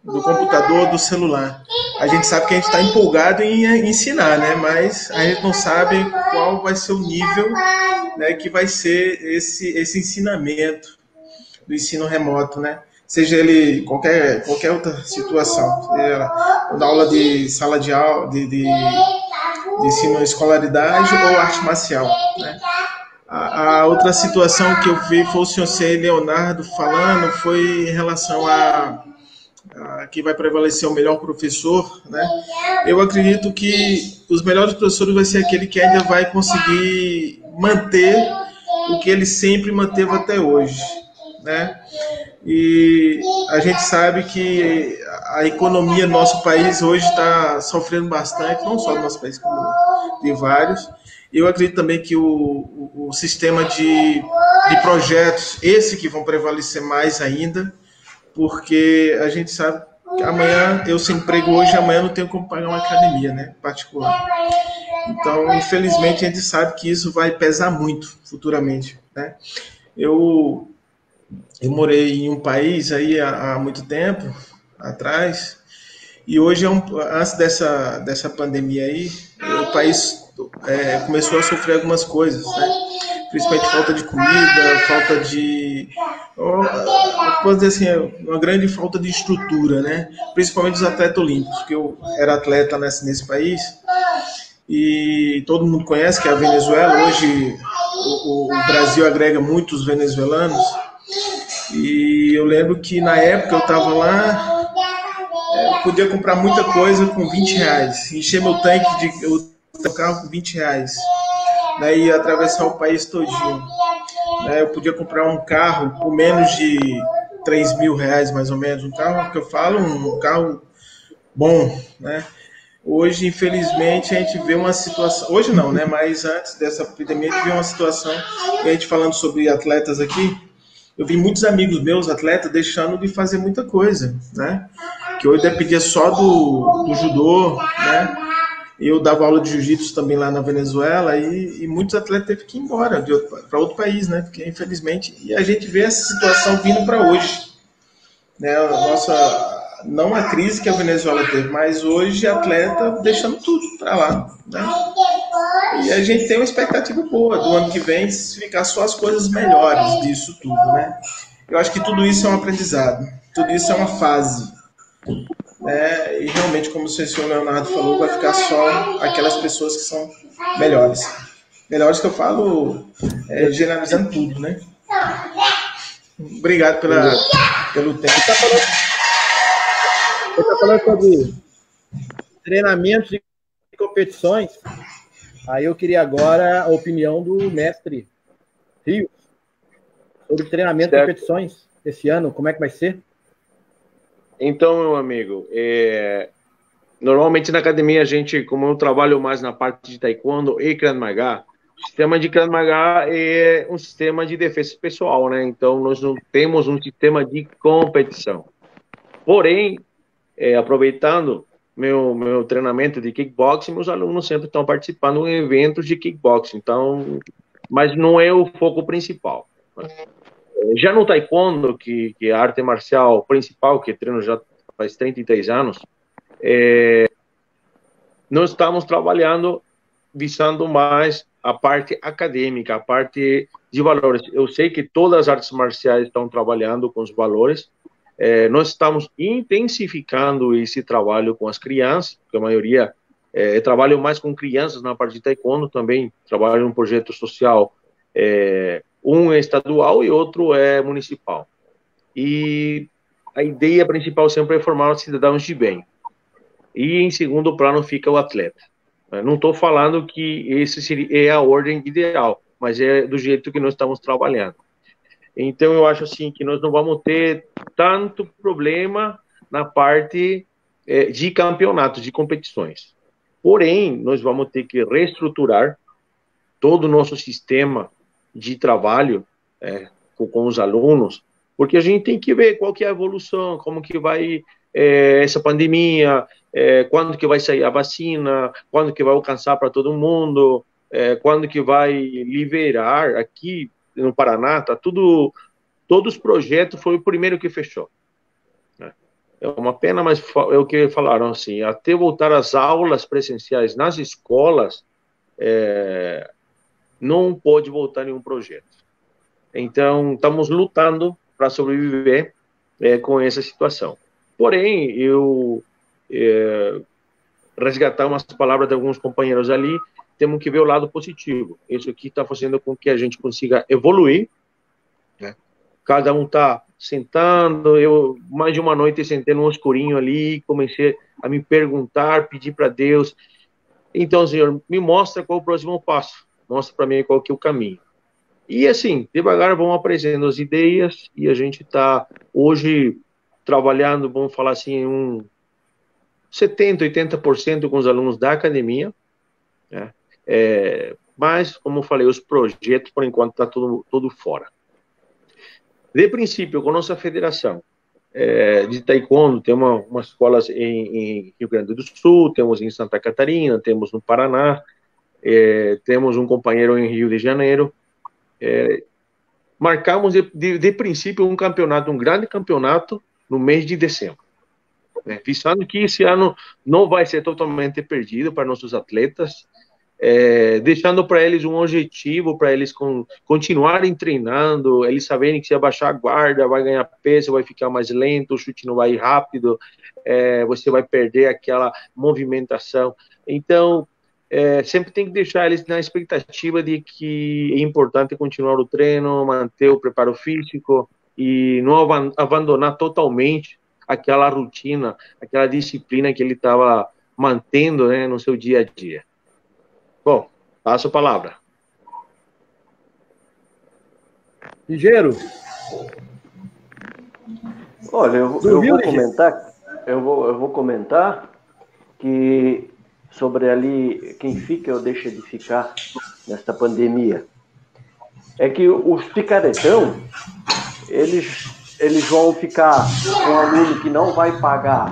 do computador, do celular. A gente sabe que a gente está empolgado em ensinar, né? Mas a gente não sabe qual vai ser o nível, né, que vai ser esse ensinamento do ensino remoto, né? Seja ele qualquer outra situação, seja na aula de sala de aula, de ensino escolaridade ou arte marcial, né? A outra situação que eu vi foi o Sensei Leonardo falando, foi em relação a que vai prevalecer o melhor professor, né? Eu acredito que os melhores professores vai ser aquele que ainda vai conseguir manter o que ele sempre manteve até hoje, né? E a gente sabe que a economia do nosso país hoje está sofrendo bastante, não só do nosso país, como de vários. Eu acredito também que o sistema de projetos, esse que vão prevalecer mais ainda, porque a gente sabe que amanhã eu sem emprego hoje, amanhã não tenho como pagar uma academia, né, particular. Então, infelizmente, a gente sabe que isso vai pesar muito futuramente, né? Eu morei em um país aí há muito tempo atrás, e hoje, antes dessa pandemia aí, o país começou a sofrer algumas coisas, né? Principalmente falta de comida, falta de... Vou dizer assim, uma grande falta de estrutura, né? Principalmente os atletas olímpicos, porque eu era atleta nesse país, e todo mundo conhece que é a Venezuela. Hoje o Brasil agrega muitos venezuelanos, e eu lembro que na época eu estava lá, eu podia comprar muita coisa com R$20, encher meu tanque do carro com R$20, né, e atravessar o país todinho. Eu podia comprar um carro por menos de R$3.000, mais ou menos, um carro que eu falo, um carro bom, né? Hoje, infelizmente, a gente vê uma situação, hoje não, né? Mas antes dessa epidemia, a gente vê uma situação, e a gente falando sobre atletas aqui, eu vi muitos amigos meus, atletas, deixando de fazer muita coisa, né? Que hoje dependia só do judô, né? Eu dava aula de jiu-jitsu também lá na Venezuela, e muitos atletas teve que ir embora para outro país, né? Porque, infelizmente, e a gente vê essa situação vindo para hoje, né? Não a crise que a Venezuela teve, mas hoje atleta deixando tudo para lá, né? E a gente tem uma expectativa boa do ano que vem ficar só as coisas melhores disso tudo, né? Eu acho que tudo isso é um aprendizado, tudo isso é uma fase, né? E realmente, como o senhor Leonardo falou, vai ficar só aquelas pessoas que são melhores. Melhores que eu falo, generalizando tudo, né? Obrigado pelo tempo. Você está falando sobre treinamentos e competições. Aí eu queria agora a opinião do mestre Rio sobre treinamento e competições esse ano. Como é que vai ser? Então, meu amigo, normalmente na academia a gente, como eu trabalho mais na parte de taekwondo e Krav Maga, o sistema de Krav Maga é um sistema de defesa pessoal, né? Então nós não temos um sistema de competição. Porém, aproveitando meu treinamento de kickboxing, meus alunos sempre estão participando em eventos de kickboxing, então, mas não é o foco principal. Já no taekwondo, que é a arte marcial principal, que treino já faz 33 anos, nós estamos trabalhando visando mais a parte acadêmica, a parte de valores. Eu sei que todas as artes marciais estão trabalhando com os valores. Nós estamos intensificando esse trabalho com as crianças, porque a maioria trabalho mais com crianças na parte de taekwondo, também trabalho em um projeto social, um é estadual e outro é municipal. E a ideia principal sempre é formar cidadãos de bem. E em segundo plano fica o atleta. Não estou falando que esse é a ordem ideal, mas é do jeito que nós estamos trabalhando. Então, eu acho assim que nós não vamos ter tanto problema na parte de campeonatos, de competições. Porém, nós vamos ter que reestruturar todo o nosso sistema de trabalho com os alunos, porque a gente tem que ver qual que é a evolução, como que vai essa pandemia, quando que vai sair a vacina, quando que vai alcançar para todo mundo, quando que vai liberar aqui no Paraná, tá tudo, todos os projetos foi o primeiro que fechou. É uma pena, mas é o que falaram assim, até voltar às aulas presenciais nas escolas, não pode voltar nenhum projeto. Então, estamos lutando para sobreviver com essa situação. Porém, eu resgatar umas palavras de alguns companheiros ali, temos que ver o lado positivo. Isso aqui está fazendo com que a gente consiga evoluir, né? Cada um está sentando, eu mais de uma noite sentei num escurinho ali, comecei a me perguntar, pedir para Deus, então, Senhor, me mostra qual é o próximo passo, mostra para mim qual que é o caminho. E assim, devagar vão aparecendo as ideias, e a gente está hoje trabalhando, vamos falar assim, 70%, 80% com os alunos da academia, né? Mas, como eu falei, os projetos, por enquanto, está tudo fora. De princípio, com a nossa federação de taekwondo, tem umas escolas em Rio Grande do Sul, temos em Santa Catarina, temos no Paraná, temos um companheiro em Rio de Janeiro. Marcamos, de princípio, um campeonato, um grande campeonato, no mês de dezembro. Visando que esse ano não vai ser totalmente perdido para nossos atletas, deixando para eles um objetivo, para eles continuarem treinando, eles saberem que se abaixar a guarda, vai ganhar peso, vai ficar mais lento, o chute não vai ir rápido, você vai perder aquela movimentação. Então, sempre tem que deixar eles na expectativa de que é importante continuar o treino, manter o preparo físico e não abandonar totalmente aquela rotina, aquela disciplina que ele estava mantendo, né, no seu dia a dia. Bom, passo a palavra. Ligeiro. Olha, eu vou comentar que sobre ali quem fica ou deixa de ficar nesta pandemia. É que os picaretão, eles vão ficar com um aluno que não vai pagar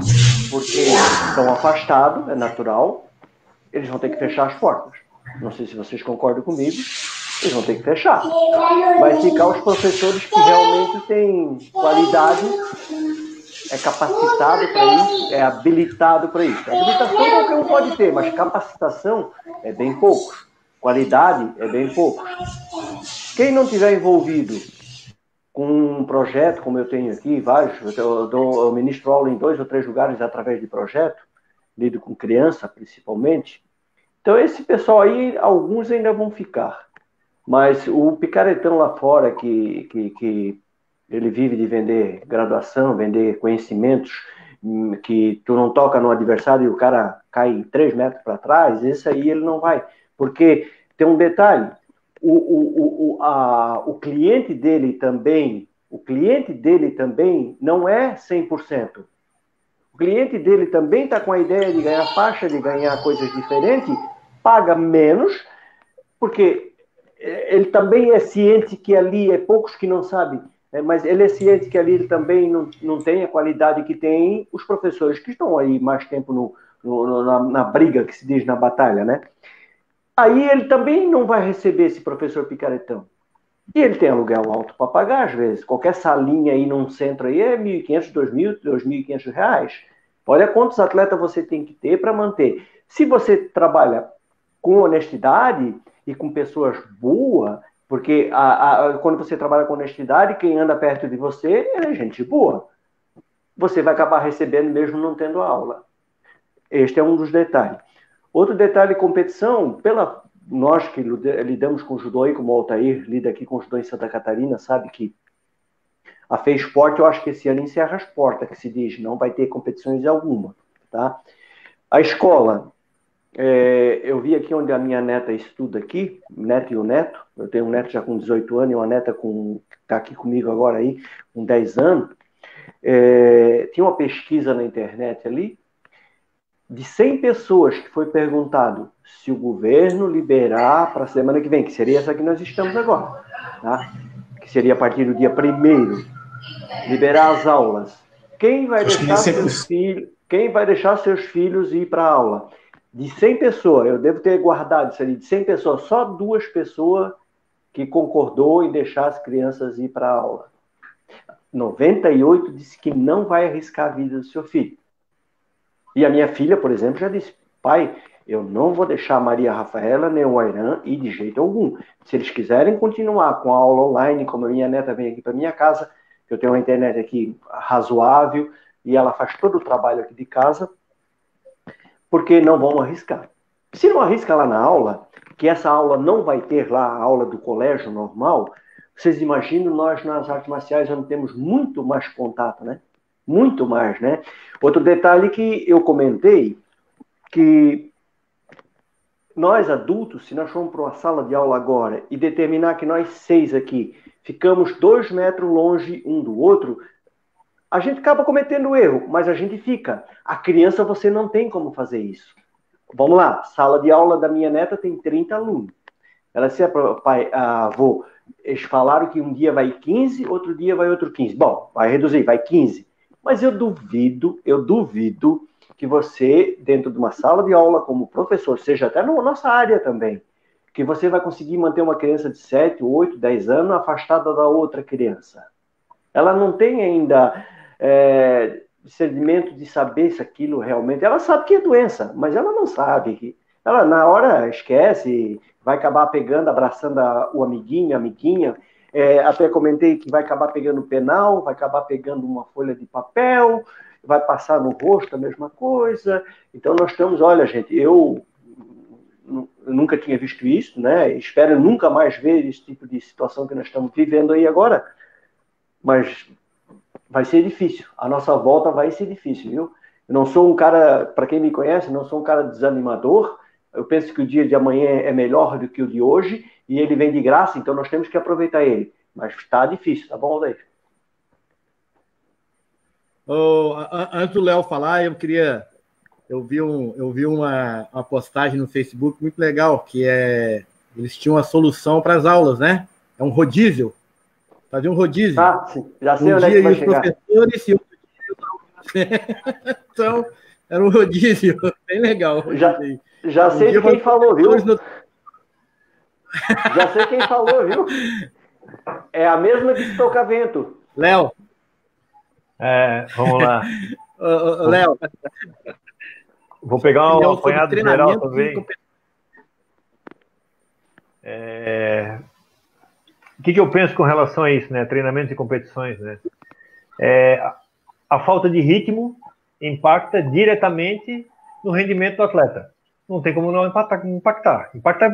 porque estão afastados, é natural. Eles vão ter que fechar as portas. Não sei se vocês concordam comigo, eles vão ter que fechar. Vai ficar os professores que realmente têm qualidade, é capacitado para isso, é habilitado para isso. Habilitação qualquer um pode ter, mas capacitação é bem pouco. Qualidade é bem pouco. Quem não tiver envolvido com um projeto, como eu tenho aqui, vários, eu ministro aula em 2 ou 3 lugares através de projeto, lido com criança, principalmente. Então, esse pessoal aí, alguns ainda vão ficar. Mas o picaretão lá fora, que ele vive de vender graduação, vender conhecimentos, que tu não toca no adversário e o cara cai 3 metros para trás, esse aí ele não vai. Porque tem um detalhe, o cliente dele também não é 100%. O cliente dele também está com a ideia de ganhar faixa, de ganhar coisas diferentes, paga menos, porque ele também é ciente que ali é poucos que não sabem, mas ele é ciente que ali ele também não tem a qualidade que tem os professores que estão aí mais tempo na briga, que se diz na batalha, né? Aí ele também não vai receber esse professor picaretão. E ele tem aluguel alto para pagar, às vezes. Qualquer salinha aí num centro aí é R$1.500, R$2.000, R$2.500. Olha quantos atletas você tem que ter para manter. Se você trabalha com honestidade e com pessoas boas, porque quando você trabalha com honestidade, quem anda perto de você é gente boa. Você vai acabar recebendo mesmo não tendo aula. Este é um dos detalhes. Outro detalhe de competição, nós que lidamos com judô aí, como o Altair lida aqui com judô em Santa Catarina, sabe que a FESPORT, eu acho que esse ano encerra as portas, que se diz, não vai ter competições alguma, tá? A escola, eu vi aqui onde a minha neta estuda aqui, neto e o neto, eu tenho um neto já com 18 anos e uma neta que está aqui comigo agora aí, com 10 anos, tinha uma pesquisa na internet ali, de 100 pessoas que foi perguntado se o governo liberar para a semana que vem, que seria essa que nós estamos agora, tá? Que seria a partir do dia 1º, liberar as aulas. Quem vai deixar seus filhos ir para a aula? De 100 pessoas, eu devo ter guardado isso ali, de 100 pessoas, só 2 pessoas que concordou em deixar as crianças ir para a aula. 98 disse que não vai arriscar a vida do seu filho. E a minha filha, por exemplo, já disse, pai, eu não vou deixar a Maria Rafaela nem o Airan ir de jeito algum. Se eles quiserem continuar com a aula online, como a minha neta vem aqui para minha casa, eu tenho uma internet aqui razoável, e ela faz todo o trabalho aqui de casa, porque não vão arriscar. Se não arrisca lá na aula, que essa aula não vai ter lá a aula do colégio normal, vocês imaginam, nós nas artes marciais já não temos muito mais contato, né? Muito mais, né? Outro detalhe que eu comentei, que nós adultos, se nós formos para uma sala de aula agora e determinar que nós 6 aqui ficamos 2 metros longe um do outro, a gente acaba cometendo erro, mas a gente fica. A criança, você não tem como fazer isso. Vamos lá, sala de aula da minha neta tem 30 alunos. Ela disse, pai, avô, eles falaram que um dia vai 15, outro dia vai outro 15. Bom, vai reduzir, vai 15. Mas eu duvido que você, dentro de uma sala de aula como professor, seja até na nossa área também, que você vai conseguir manter uma criança de 7, 8, 10 anos afastada da outra criança. Ela não tem ainda discernimento de saber se aquilo realmente... Ela sabe que é doença, mas ela não sabe. Ela, na hora, esquece, vai acabar pegando, abraçando o amiguinho, a amiguinha. Até comentei que vai acabar pegando penal, vai acabar pegando uma folha de papel, vai passar no rosto a mesma coisa. Então, nós estamos... Olha, gente, eu nunca tinha visto isso, né? Espero nunca mais ver esse tipo de situação que nós estamos vivendo aí agora. Mas vai ser difícil. A nossa volta vai ser difícil, viu? Eu não sou um cara, para quem me conhece, não sou um cara desanimador. Eu penso que o dia de amanhã é melhor do que o de hoje e ele vem de graça, então nós temos que aproveitar ele. Mas está difícil, tá bom, Aldair? Antes do Léo falar, eu vi uma postagem no Facebook muito legal, que eles tinham uma solução para as aulas, né? É um rodízio. Fazia um rodízio. Ah, sim. Já sei onde é que vai chegar. Professores e outro dia então, era um rodízio. Bem legal. Já sei quem falou, viu? Já sei quem falou, viu? É a mesma que toca vento. Léo. Vamos lá. Léo. Vou pegar um apanhado geral também. O que eu penso com relação a isso, né? Treinamentos e competições, né? A falta de ritmo impacta diretamente no rendimento do atleta. Não tem como não impactar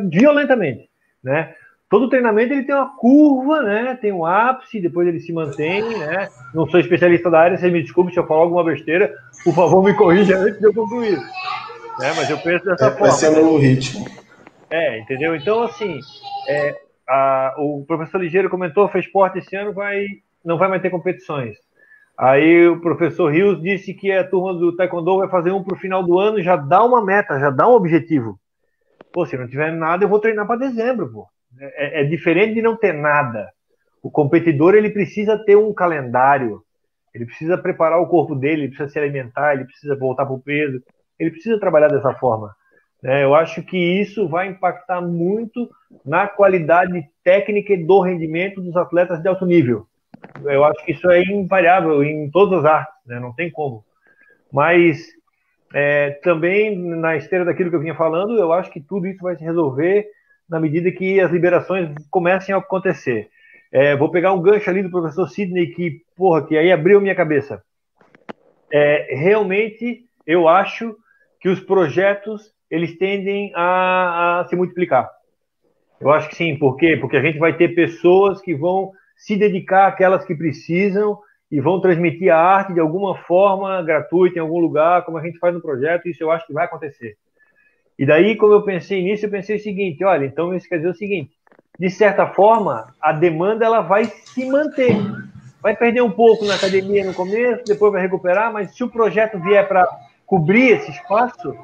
violentamente, né? Todo treinamento ele tem uma curva, né? Tem um ápice, depois ele se mantém, né? Não sou especialista da área, você me desculpe se eu falar alguma besteira, por favor me corrija antes de eu concluir, né? Mas eu penso dessa forma. Vai ser no ritmo. Entendeu? Então, assim, o professor Ligeiro comentou, fez esporte esse ano, não vai mais ter competições. Aí o professor Rios disse que a turma do Taekwondo vai fazer um para o final do ano, já dá uma meta, já dá um objetivo. Pô, se não tiver nada, eu vou treinar para dezembro, pô. É diferente de não ter nada. O competidor, ele precisa ter um calendário, ele precisa preparar o corpo dele, ele precisa se alimentar, ele precisa voltar para o peso, ele precisa trabalhar dessa forma. Eu acho que isso vai impactar muito na qualidade técnica e do rendimento dos atletas de alto nível. Eu acho que isso é invariável em todas as artes, né? Não tem como. Mas também, na esteira daquilo que eu vinha falando, eu acho que tudo isso vai se resolver na medida que as liberações comecem a acontecer. Vou pegar um gancho ali do professor Sidney, que aí abriu minha cabeça. Realmente, eu acho que os projetos, eles tendem a se multiplicar. Eu acho que sim. Por quê? Porque a gente vai ter pessoas que vão se dedicar àquelas que precisam e vão transmitir a arte de alguma forma gratuita em algum lugar, como a gente faz no projeto. Isso eu acho que vai acontecer. E daí, como eu pensei nisso, eu pensei o seguinte: olha, então isso quer dizer o seguinte, de certa forma, a demanda ela vai se manter. Vai perder um pouco na academia no começo, depois vai recuperar, mas se o projeto vier para cobrir esse espaço,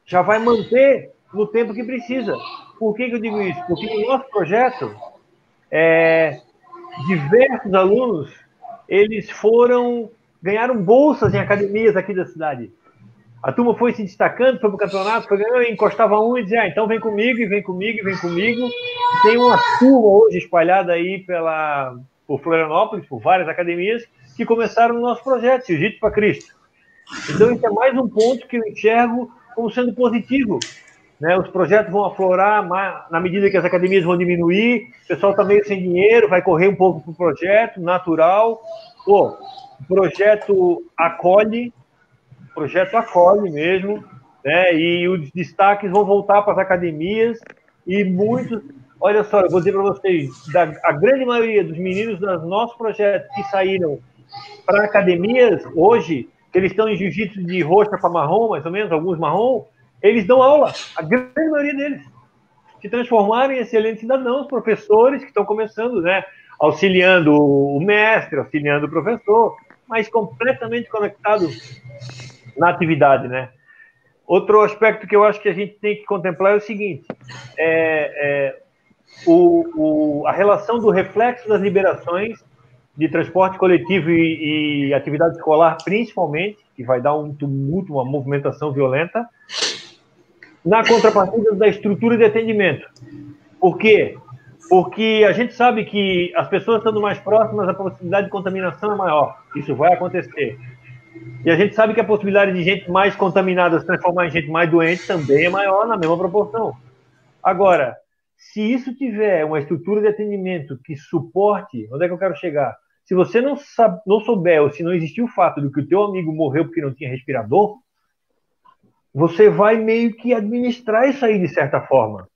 já vai manter no tempo que precisa. Por que eu digo isso? Porque no nosso projeto, diversos alunos, eles ganharam bolsas em academias aqui da cidade. A turma foi se destacando, foi para o campeonato, foi ganhando, encostava um e dizia, então vem comigo, e vem comigo, e vem comigo. E tem uma turma hoje espalhada aí por Florianópolis, por várias academias, que começaram no nosso projeto, Jiu-Jitsu para Cristo. Então, isso é mais um ponto que eu enxergo como sendo positivo. Né? Os projetos vão aflorar na medida que as academias vão diminuir, o pessoal está meio sem dinheiro, vai correr um pouco para o projeto, natural. O projeto acolhe mesmo, né? E os destaques vão voltar para as academias e muitos... Olha só, eu vou dizer para vocês, a grande maioria dos meninos dos nossos projetos que saíram para academias hoje, que eles estão em jiu-jitsu de roxa para marrom, mais ou menos, alguns marrom, eles dão aula, a grande maioria deles, se transformaram em excelentes cidadãos, professores que estão começando, né, auxiliando o mestre, auxiliando o professor, mas completamente conectados na atividade, né. Outro aspecto que eu acho que a gente tem que contemplar é o seguinte, a relação do reflexo das liberações de transporte coletivo e atividade escolar, principalmente, que vai dar um tumulto, uma movimentação violenta, na contrapartida da estrutura de atendimento. Por quê? Porque a gente sabe que as pessoas estando mais próximas, a possibilidade de contaminação é maior. Isso vai acontecer. E a gente sabe que a possibilidade de gente mais contaminada se transformar em gente mais doente também é maior na mesma proporção. Agora, se isso tiver uma estrutura de atendimento que suporte, onde é que eu quero chegar? Se você não souber, ou se não existir o fato de que o teu amigo morreu porque não tinha respirador, você vai meio que administrar isso aí de certa forma.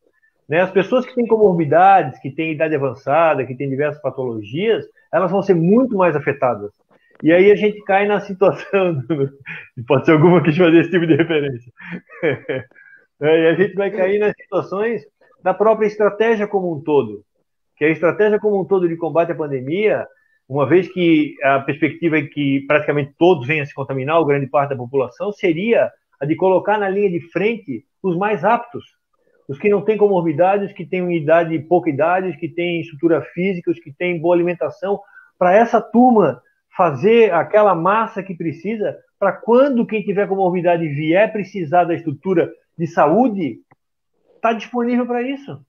Né? As pessoas que têm comorbidades, que têm idade avançada, que têm diversas patologias, elas vão ser muito mais afetadas. E aí a gente cai na situação... Pode ser alguma que fazer esse tipo de referência. E a gente vai cair nas situações da própria estratégia como um todo. Que a estratégia como um todo de combate à pandemia, uma vez que a perspectiva é que praticamente todos venham a se contaminar, ou grande parte da população, seria a de colocar na linha de frente os mais aptos, os que não têm comorbidades, que têm idade, pouca idade, que têm estrutura física, os que têm boa alimentação, para essa turma fazer aquela massa que precisa, para quando quem tiver comorbidade vier precisar da estrutura de saúde, está disponível para isso.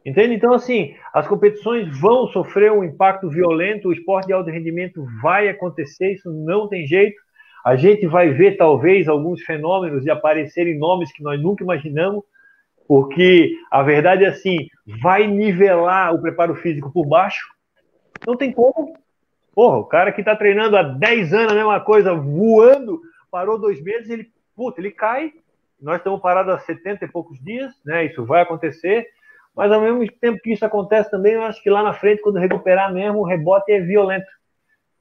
Entende? Então, assim, as competições vão sofrer um impacto violento, o esporte de alto rendimento vai acontecer, isso não tem jeito. A gente vai ver, talvez, alguns fenômenos de aparecerem nomes que nós nunca imaginamos, porque a verdade é assim, vai nivelar o preparo físico por baixo. Não tem como. Porra, o cara que está treinando há 10 anos a mesma coisa, voando, parou 2 meses, ele cai. Nós estamos parados há 70 e poucos dias, né? Isso vai acontecer. Mas, ao mesmo tempo que isso acontece também, eu acho que lá na frente, quando recuperar mesmo, o rebote é violento.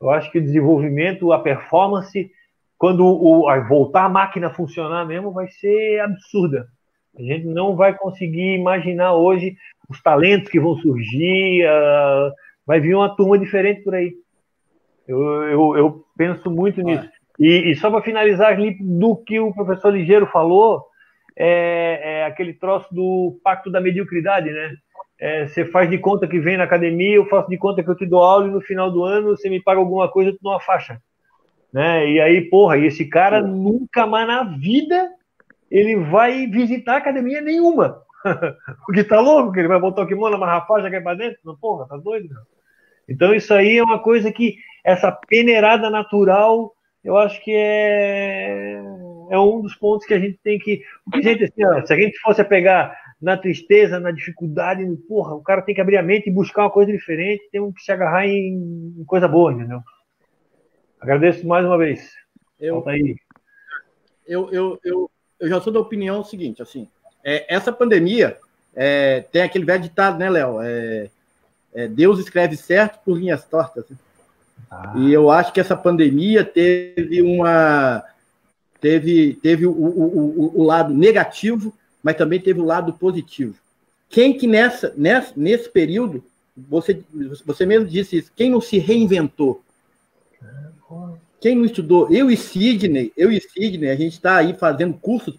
Eu acho que o desenvolvimento, a performance, quando voltar a máquina a funcionar mesmo, vai ser absurda. A gente não vai conseguir imaginar hoje os talentos que vão surgir, vai vir uma turma diferente por aí. Eu penso muito nisso. E só para finalizar do que o professor Ligeiro falou, aquele troço do pacto da mediocridade, né? Você faz de conta que vem na academia, eu faço de conta que eu te dou aula e no final do ano você me paga alguma coisa, eu te dou uma faixa. Né? E aí, porra, esse cara nunca mais na vida ele vai visitar academia nenhuma. Porque tá louco, que ele vai botar o kimono, amarrar a faixa, cair pra dentro? Não, porra, tá doido, não. Então isso aí é uma coisa que, essa peneirada natural, eu acho que é é um dos pontos que a gente tem que... Porque, gente, assim, ó, se a gente fosse a pegar na tristeza, na dificuldade, porra, o cara tem que abrir a mente e buscar uma coisa diferente, tem que se agarrar em coisa boa, entendeu? Agradeço mais uma vez. Eu já sou da opinião seguinte, assim, essa pandemia, tem aquele velho ditado, né, Léo? Deus escreve certo por linhas tortas. E eu acho que essa pandemia teve o lado negativo, mas também teve o lado positivo. Quem que nesse período, você mesmo disse isso, quem não se reinventou? Quem não estudou? Eu e Sidney, a gente está aí fazendo cursos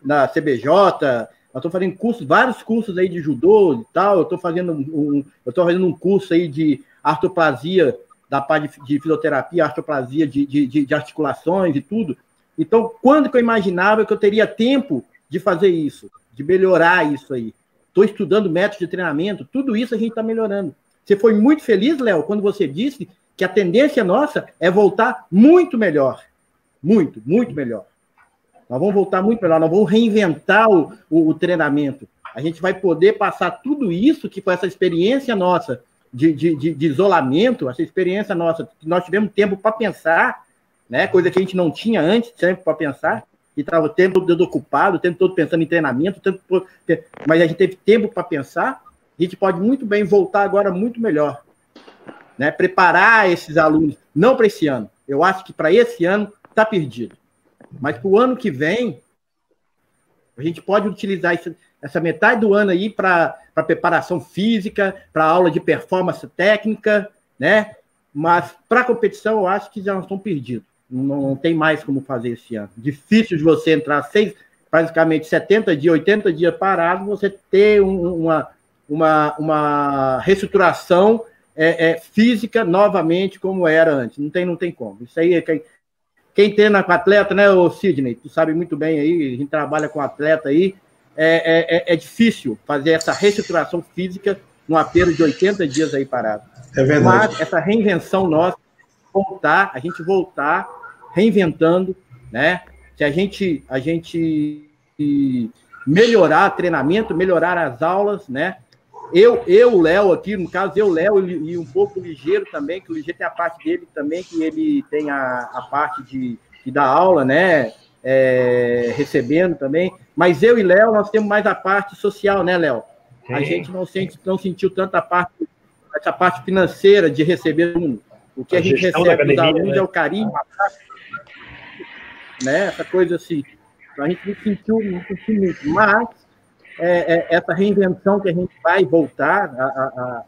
na CBJ, eu estou fazendo vários cursos aí de judô e tal, eu estou fazendo um curso aí de artroplasia, da parte de fisioterapia, artroplasia de articulações e tudo. Então, quando que eu imaginava que eu teria tempo de fazer isso, de melhorar isso aí? Estou estudando métodos de treinamento, tudo isso a gente está melhorando. Você foi muito feliz, Léo, quando você disse que a tendência nossa é voltar muito melhor. Muito, muito melhor. Nós vamos voltar muito melhor, nós vamos reinventar o treinamento. A gente vai poder passar tudo isso que foi essa experiência nossa de isolamento, essa experiência nossa, que nós tivemos tempo para pensar, né? Coisa que a gente não tinha antes, tempo para pensar, e estava o tempo todo ocupado, o tempo todo pensando em treinamento, mas a gente teve tempo para pensar, a gente pode muito bem voltar agora muito melhor. Né, preparar esses alunos, não para esse ano. Eu acho que para esse ano está perdido. Mas para o ano que vem, a gente pode utilizar essa metade do ano aí para preparação física, para aula de performance técnica, né? Mas para a competição, eu acho que já estão perdidos. Não tem mais como fazer esse ano. Difícil de você entrar praticamente 70 dias, 80 dias parado, você ter uma reestruturação física novamente como era antes. Não tem como. Isso aí, quem treina com atleta, né, o Sidney, tu sabe muito bem aí, a gente trabalha com atleta aí, é difícil fazer essa reestruturação física numa perda de 80 dias aí parado. É verdade. Mas essa reinvenção nossa, a gente voltar reinventando, né? Se a gente melhorar o treinamento, melhorar as aulas, né? O Léo aqui, no caso, Léo e um pouco o Ligeiro também, que o Ligeiro tem a parte dele também, que ele tem a parte de dar aula, né? Recebendo também. Mas eu e Léo, nós temos mais a parte social, né, Léo? A gente não sentiu tanto essa parte financeira de receber o que a gente recebe dos alunos, né? É o carinho, né? Essa coisa assim. A gente não sentiu muito, mas essa reinvenção que a gente vai voltar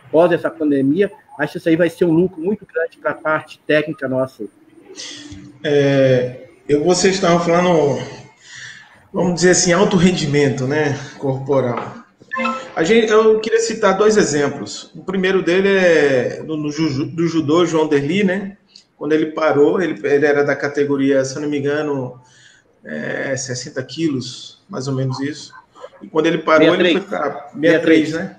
após essa pandemia, acho que isso aí vai ser um lucro muito grande para a parte técnica nossa. Vocês estavam falando, vamos dizer assim, alto rendimento, né, corporal. Eu queria citar 2 exemplos. O primeiro dele é do judô, João Derli, né? Quando ele parou, ele era da categoria, se eu não me engano, 60 quilos, mais ou menos isso. E quando ele parou, 63. Ele foi para 63, né?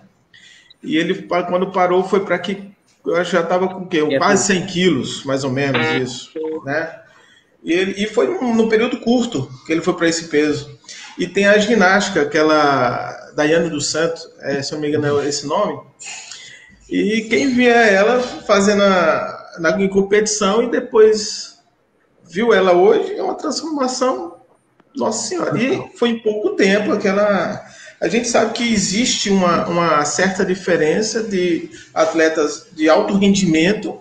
E ele, quando parou, foi para que eu acho que já estava com o quê? Quase 100 quilos, mais ou menos isso, né? E foi num período curto que ele foi para esse peso. E tem a ginástica, aquela Daiane dos Santos, se eu não me engano é esse nome. E quem via ela fazendo em competição e depois viu ela hoje, é uma transformação, nossa senhora. E foi em pouco tempo a gente sabe que existe uma certa diferença de atletas de alto rendimento,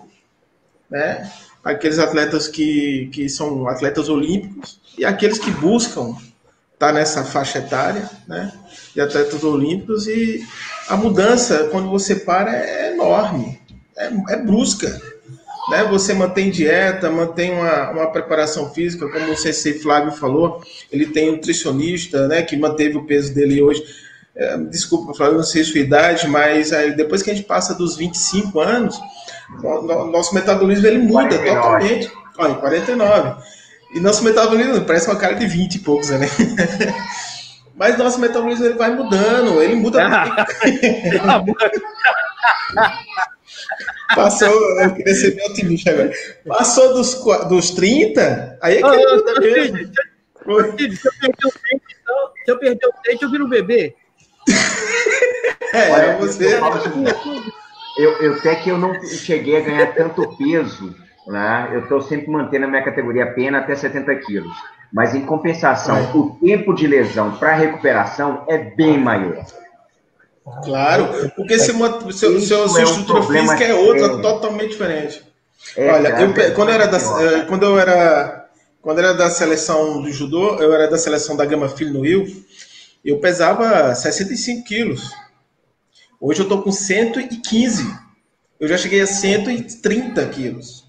né? Aqueles atletas que são atletas olímpicos e aqueles que buscam estar nessa faixa etária, né? De atletas olímpicos, e a mudança, quando você para, é enorme, é brusca, né? Você mantém dieta, mantém uma preparação física, como o Sensei Flávio falou, ele tem um nutricionista, né, que manteve o peso dele hoje. Desculpa, Flávio, não sei a sua idade, mas depois que a gente passa dos 25 anos, nosso metabolismo ele muda 49. Totalmente. Olha, 49. E nosso metabolismo parece uma cara de 20 e poucos, né? Mas nosso metabolismo ele vai mudando, ele muda. Passou, eu queria ser bem otimista agora. Passou dos 30, aí é que ele muda mesmo. Se eu perder o dente, eu viro um bebê. Olha, eu até que eu não cheguei a ganhar tanto peso, né? Eu estou sempre mantendo a minha categoria pena até 70 quilos. Mas, em compensação, o tempo de lesão para recuperação é bem maior. Claro, porque sua estrutura física é outra, totalmente diferente. Olha, quando eu era da seleção do judô, eu era da seleção da Gama Filho no Rio, eu pesava 65 quilos. Hoje eu estou com 115. Eu já cheguei a 130 quilos.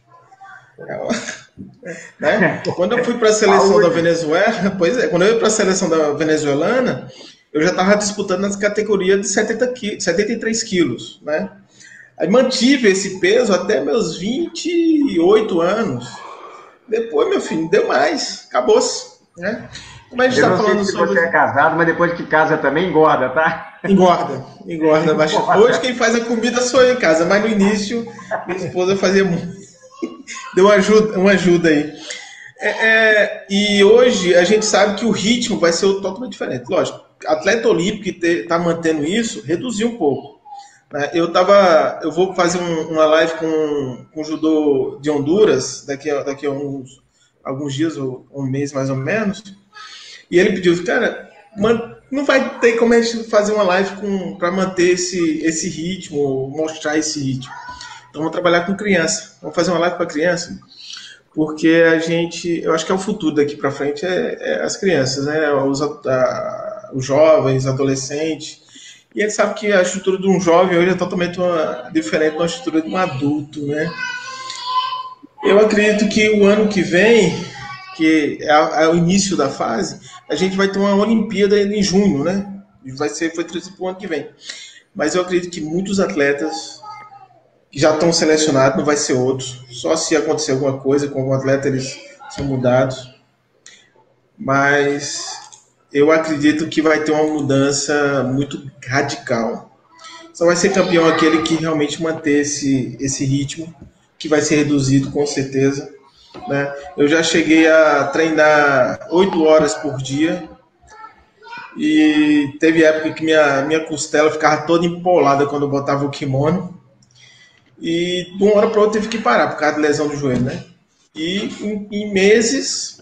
Né? Quando eu fui para a seleção da Venezuela, quando eu ia para a seleção da venezuelana, eu já estava disputando nas categorias de 73 quilos, né? Aí mantive esse peso até meus 28 anos. Depois, meu filho, deu mais, acabou-se, né? Como a gente está falando sobre... Você é casado, mas depois que casa também engorda, tá? Engorda. Mas hoje quem faz a comida sou eu em casa, mas no início minha esposa fazia muito. Deu uma ajuda aí. E hoje a gente sabe que o ritmo vai ser totalmente diferente. Lógico, atleta olímpico que está mantendo isso, reduziu um pouco. Eu vou fazer uma live com o judô de Honduras daqui a alguns dias, ou um mês mais ou menos, e ele pediu, cara, não vai ter como a gente fazer uma live para manter esse ritmo, mostrar esse ritmo. Então vamos trabalhar com criança, vamos fazer uma live para criança, porque eu acho que é o futuro daqui para frente, as crianças, né? Os jovens, adolescentes. E a gente sabe que a estrutura de um jovem hoje é totalmente diferente da estrutura de um adulto, né? Eu acredito que o ano que vem, que é o início da fase, a gente vai ter uma Olimpíada em junho, né? Foi trazido para o ano que vem. Mas eu acredito que muitos atletas que já estão selecionados, não vai ser outros. Só se acontecer alguma coisa com algum atleta, eles são mudados. Mas eu acredito que vai ter uma mudança muito radical. Só vai ser campeão aquele que realmente manter esse ritmo, que vai ser reduzido com certeza, né? Eu já cheguei a treinar 8 horas por dia e teve época que minha costela ficava toda empolada quando eu botava o kimono e de uma hora para outra tive que parar por causa de lesão do joelho, né? E em meses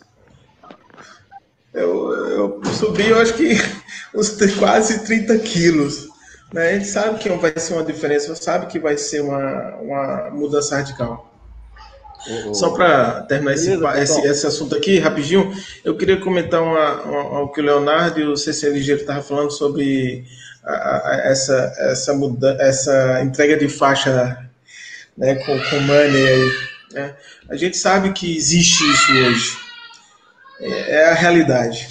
eu subi, eu acho que uns quase 30 quilos. Né? A gente sabe que vai ser uma diferença, sabe que vai ser uma mudança radical. Só para terminar esse assunto aqui, rapidinho, eu queria comentar o que o Leonardo e o CC Ligeiro estavam falando sobre essa entrega de faixa, né, com money aí, né? A gente sabe que existe isso hoje. É a realidade.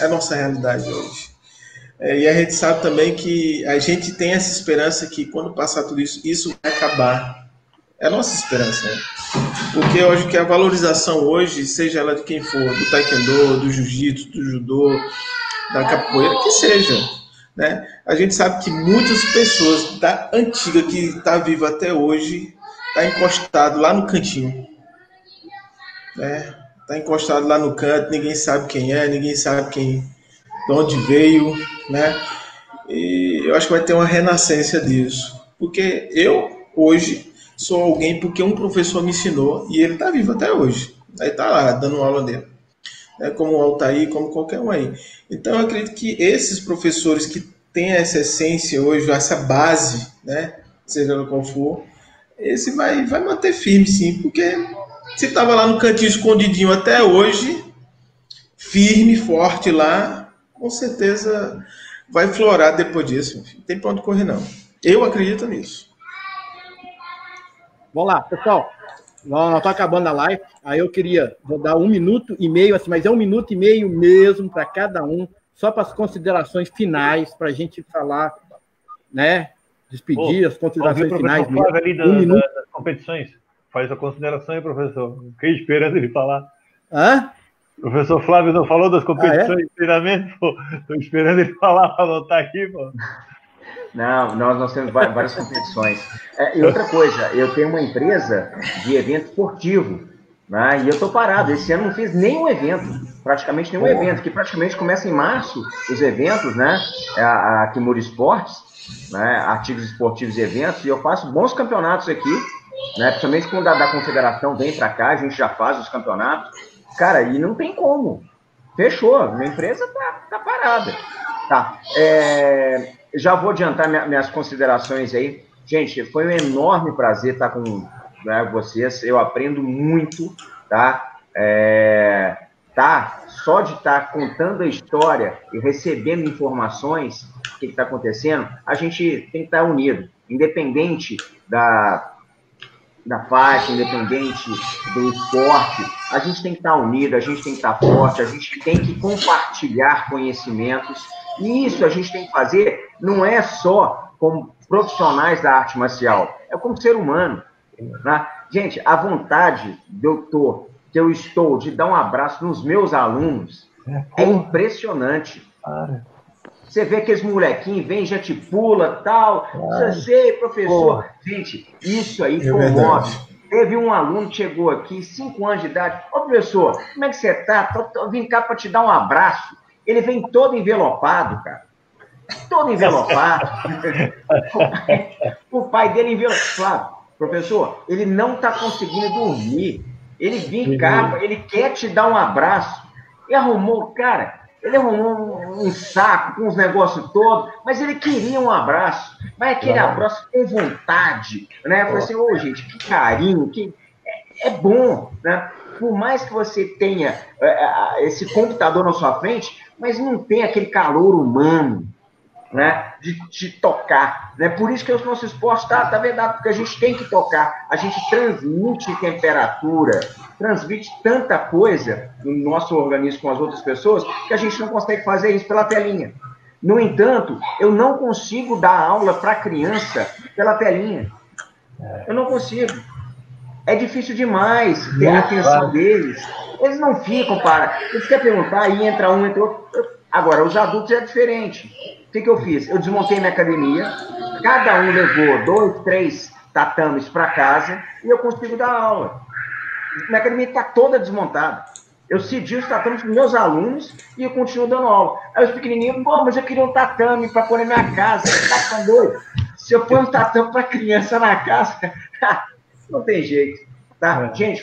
É a nossa realidade hoje. E a gente sabe também que a gente tem essa esperança que quando passar tudo isso, isso vai acabar. É a nossa esperança, né? Porque eu acho que a valorização hoje, seja ela de quem for, do taekwondo, do jiu-jitsu, do judô, da capoeira, que seja, né? A gente sabe que muitas pessoas da antiga que está viva até hoje está encostado lá no cantinho, né? Está encostado lá no canto, ninguém sabe quem é, ninguém sabe de onde veio, né? E eu acho que vai ter uma renascença disso. Porque eu, hoje, sou alguém porque um professor me ensinou e ele está vivo até hoje. Aí está lá, dando aula dele. Como o Altair, como qualquer um aí. Então, eu acredito que esses professores que têm essa essência hoje, essa base, né? Seja qual for, esse vai manter firme, sim. Porque se estava lá no cantinho escondidinho até hoje, firme, forte lá, com certeza vai florar depois disso. Não tem para onde correr, não. Eu acredito nisso. Vamos lá, pessoal. Nós estamos acabando a live. Aí vou dar 1 minuto e meio, assim, mas é 1 minuto e meio mesmo para cada um, só para as considerações finais, para a gente falar, né? Despedir, as considerações finais mesmo. Ali das competições. Faz a consideração aí, professor. Fiquei esperando ele falar. Hã? O professor Flávio não falou das competições de treinamento, pô. Estou esperando ele falar para anotar aqui, pô. Não, nós temos várias competições. E outra coisa, eu tenho uma empresa de evento esportivo, né? E eu estou parado. Esse ano não fiz nenhum evento. praticamente nenhum evento, que praticamente começa em março, os eventos, né? A Kimura Esportes, né? Artigos esportivos e eventos, e eu faço bons campeonatos aqui, né? Principalmente quando da confederação vem para cá, a gente já faz os campeonatos. Cara, e não tem como. Fechou, minha empresa tá parada. Tá. Já vou adiantar minhas considerações aí. Gente, foi um enorme prazer estar com, né, vocês. Eu aprendo muito, tá? Só de estar contando a história e recebendo informações do que está acontecendo, a gente tem que estar unido, independente da faixa, independente do esporte, a gente tem que estar unido, a gente tem que estar forte, a gente tem que compartilhar conhecimentos, e isso a gente tem que fazer, não é só como profissionais da arte marcial, é como ser humano, né? Gente, a vontade que eu estou de dar um abraço nos meus alunos é impressionante. Você vê aqueles molequinhos, vem, já te pula, tal. Eu sei, professor. Gente, isso aí comove. Teve um aluno que chegou aqui, 5 anos de idade. Ô, professor, como é que você tá? Vim cá para te dar um abraço. Ele vem todo envelopado, cara. Todo envelopado. O pai dele envelopado. Professor, ele não tá conseguindo dormir. Ele vem cá, ele quer te dar um abraço. E arrumou, cara... Ele arrumou um saco com os negócios todos, mas ele queria um abraço. Mas aquele abraço com vontade, né? Eu falei assim, ô, gente, que carinho, é bom, né? Por mais que você tenha esse computador na sua frente, mas não tem aquele calor humano, né? De tocar, né? Por isso que o nosso esporte tá verdade, porque a gente tem que tocar, a gente transmite temperatura, transmite tanta coisa no nosso organismo com as outras pessoas, que a gente não consegue fazer isso pela telinha. No entanto, eu não consigo dar aula para criança pela telinha. Eu não consigo. É difícil demais ter a atenção deles. Eles não ficam Eles querem perguntar, aí entra um, entra outro. Agora, os adultos é diferente. O que eu fiz? Eu desmontei minha academia, cada um levou 2, 3 tatames para casa e eu consigo dar aula. Minha academia está toda desmontada. Eu cedi os tatames para meus alunos e eu continuo dando aula. Aí os pequenininhos, pô, mas eu queria um tatame para pôr na minha casa. Tá doido? Se eu pôr um tatame para criança na casa, não tem jeito. Tá? Gente,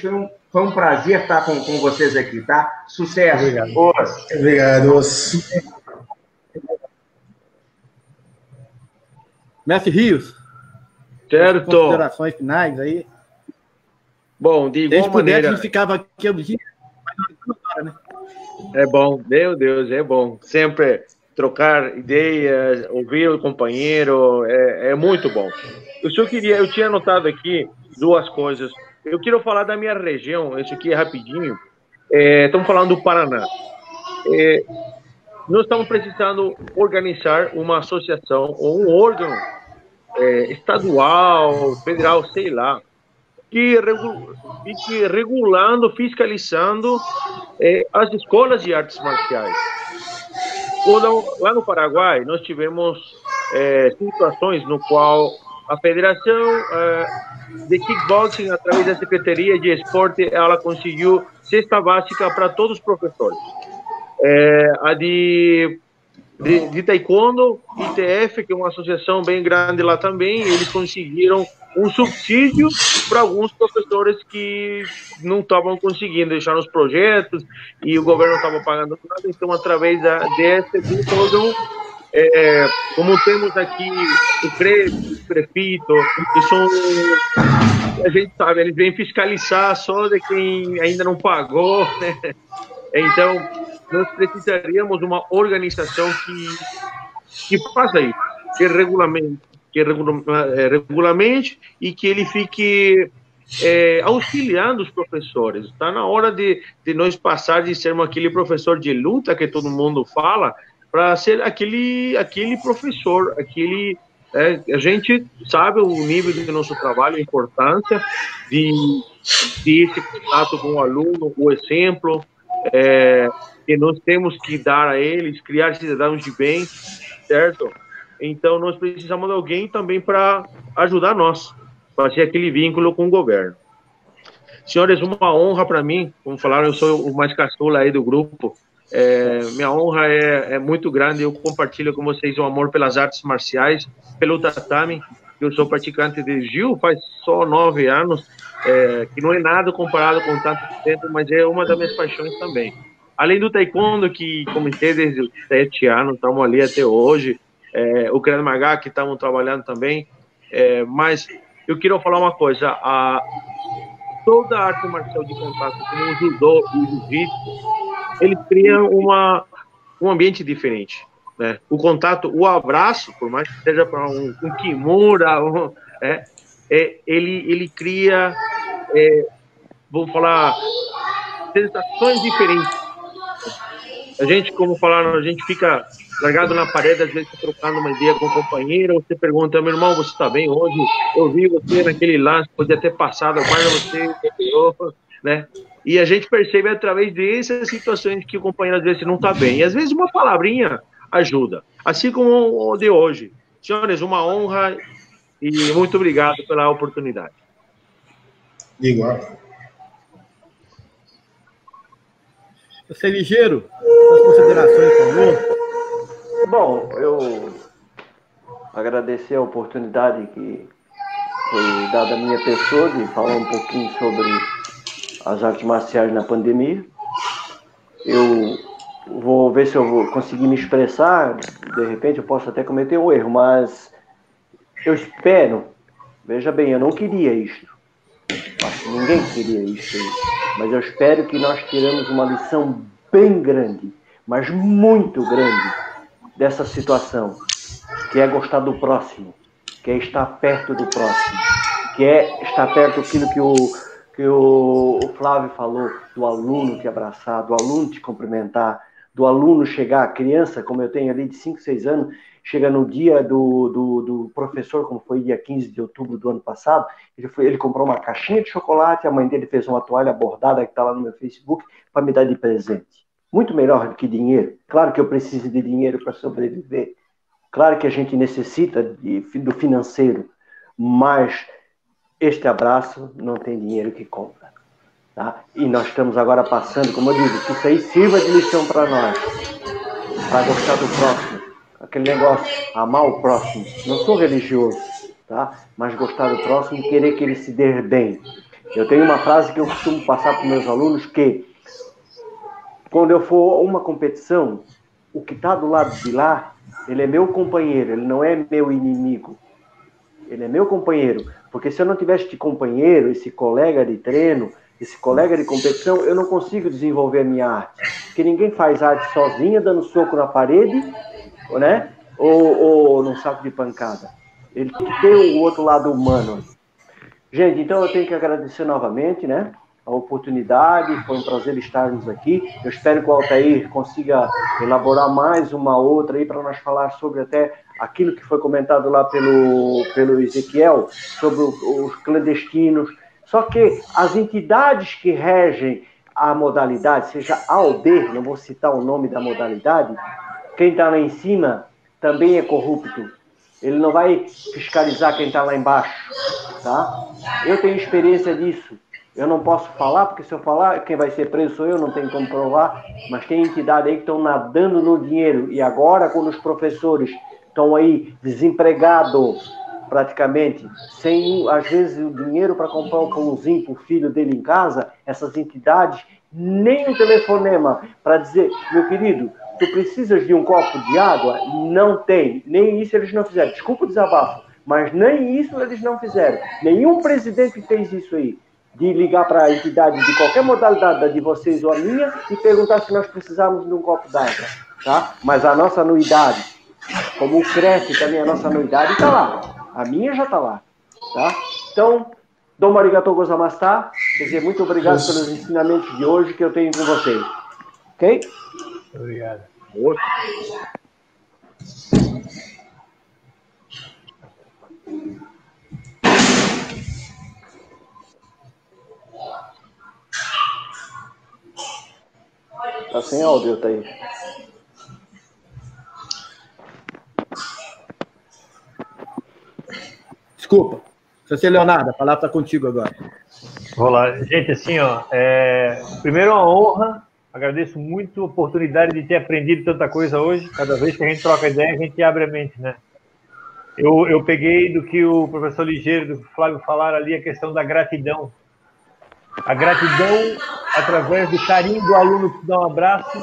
foi um prazer estar com vocês aqui, tá? Sucesso. Obrigado. Mestre Rios. Certo. Considerações finais aí. Bom, de igual maneira... a gente ficava aqui o dia, né? É bom, meu Deus, é bom. Sempre trocar ideias, ouvir o companheiro, é muito bom. Eu tinha anotado aqui 2 coisas. Eu quero falar da minha região, isso aqui é rapidinho. Estamos falando do Paraná. Nós estamos precisando organizar uma associação ou um órgão estadual, federal, sei lá, que fique regulando, fiscalizando as escolas de artes marciais. Lá no Paraguai, nós tivemos situações no qual a Federação de Kickboxing, através da Secretaria de Esporte, ela conseguiu cesta básica para todos os professores. A de Taekwondo, ITF, que é uma associação bem grande lá também, eles conseguiram um subsídio para alguns professores que não estavam conseguindo deixar os projetos e o governo não estava pagando nada. Então, através desse órgão, como temos aqui o prefeito, que são, a gente sabe, eles vêm fiscalizar só de quem ainda não pagou, né? Então, nós precisaríamos de uma organização que faça isso, que regulamente e que ele fique auxiliando os professores. Está na hora de nós passar de sermos aquele professor de luta que todo mundo fala para ser aquele professor, a gente sabe o nível do nosso trabalho, a importância de esse contato com o aluno, o exemplo que nós temos que dar a eles, criar cidadãos de bem, certo? Então, nós precisamos de alguém também para ajudar nós, fazer aquele vínculo com o governo. Senhores, uma honra para mim, como falaram, eu sou o mais caçula aí do grupo. Minha honra é muito grande, eu compartilho com vocês o amor pelas artes marciais, pelo tatame. Eu sou praticante de Jiu faz só 9 anos, que não é nada comparado com tanto tempo, mas é uma das minhas paixões também. Além do taekwondo, que comecei desde os 7 anos, estamos ali até hoje, o Krav Maga, que estamos trabalhando também, mas eu queria falar uma coisa, toda a arte marcial de contato, como o judô e o jiu-jitsu, ele cria um ambiente diferente, né? O contato, o abraço, por mais que seja para um kimura, ele cria, vamos falar, sensações diferentes. A gente, como falaram, a gente fica largado na parede, às vezes trocando uma ideia com o companheiro, você pergunta, meu irmão, você está bem hoje? Eu vi você naquele lance, podia ter passado, mas você ganhou, né? E a gente percebe através dessas situações que o companheiro às vezes não está bem. E às vezes uma palavrinha ajuda, assim como o de hoje. Senhores, uma honra e muito obrigado pela oportunidade. Igual. Você ligeiro, as considerações, por favor. Bom, eu agradecer a oportunidade que foi dada à minha pessoa de falar um pouquinho sobre as artes marciais na pandemia. Eu vou ver se eu vou conseguir me expressar, de repente eu posso até cometer um erro, mas eu espero, veja bem, eu não queria isto, acho que ninguém queria isto, mas eu espero que nós tiramos uma lição bem grande, mas muito grande, dessa situação, que é gostar do próximo, que é estar perto do próximo, que é estar perto daquilo que o Flávio falou, do aluno te abraçar, do aluno te cumprimentar, do aluno chegar, a criança, como eu tenho ali de 5, 6 anos, chega no dia do professor, como foi dia 15 de outubro do ano passado, ele comprou uma caixinha de chocolate, a mãe dele fez uma toalha bordada que está lá no meu Facebook, para me dar de presente. Muito melhor do que dinheiro. Claro que eu preciso de dinheiro para sobreviver. Claro que a gente necessita do financeiro, mas este abraço não tem dinheiro que compra. Tá? E nós estamos agora passando, como eu digo, que isso aí sirva de lição para nós, para gostar do próximo. Aquele negócio, amar o próximo. Não sou religioso, tá? Mas gostar do próximo e querer que ele se dê bem. Eu tenho uma frase que eu costumo passar para os meus alunos, que quando eu for a uma competição, o que está do lado de lá, ele é meu companheiro, ele não é meu inimigo. Ele é meu companheiro. Porque se eu não tivesse de companheiro, esse colega de treino, esse colega de competição, eu não consigo desenvolver a minha arte. Porque ninguém faz arte sozinha, dando soco na parede, né? Ou num saco de pancada. Ele tem que ter o outro lado humano. Gente, então eu tenho que agradecer novamente, né? A oportunidade, foi um prazer estarmos aqui. Eu espero que o Altair consiga elaborar mais uma outra aí para nós falar sobre até aquilo que foi comentado lá pelo Ezequiel, sobre os clandestinos. Só que as entidades que regem a modalidade, seja A ou B, não vou citar o nome da modalidade, quem está lá em cima também é corrupto. Ele não vai fiscalizar quem está lá embaixo, tá? Eu tenho experiência disso. Eu não posso falar, porque se eu falar, quem vai ser preso sou eu, não tenho como provar, mas tem entidade aí que estão nadando no dinheiro. E agora, quando os professores estão aí desempregados, praticamente, sem, às vezes, o dinheiro para comprar um pãozinho para o filho dele em casa, essas entidades, nem um telefonema para dizer, meu querido, tu precisas de um copo de água? Não tem. Nem isso eles não fizeram. Desculpa o desabafo, mas nem isso eles não fizeram. Nenhum presidente fez isso aí, de ligar para a entidade de qualquer modalidade, da de vocês ou a minha, e perguntar se nós precisamos de um copo d'água, tá? Mas a nossa anuidade, como cresce também a nossa anuidade, está lá. A minha já está lá, tá? Então, Domo arigatou gozaimasu, quer dizer, muito obrigado pelos ensinamentos de hoje que eu tenho com vocês. Ok? Obrigado. Tá sem áudio, tá aí. Desculpa. Seu Leonardo, a palavra está contigo agora. Vou lá. Gente, assim, ó, primeiro uma honra, agradeço muito a oportunidade de ter aprendido tanta coisa hoje. Cada vez que a gente troca ideia, a gente abre a mente, né? Eu peguei do que o professor Ligeiro, do que o Flávio falaram ali, a questão da gratidão. A gratidão através do carinho do aluno que dá um abraço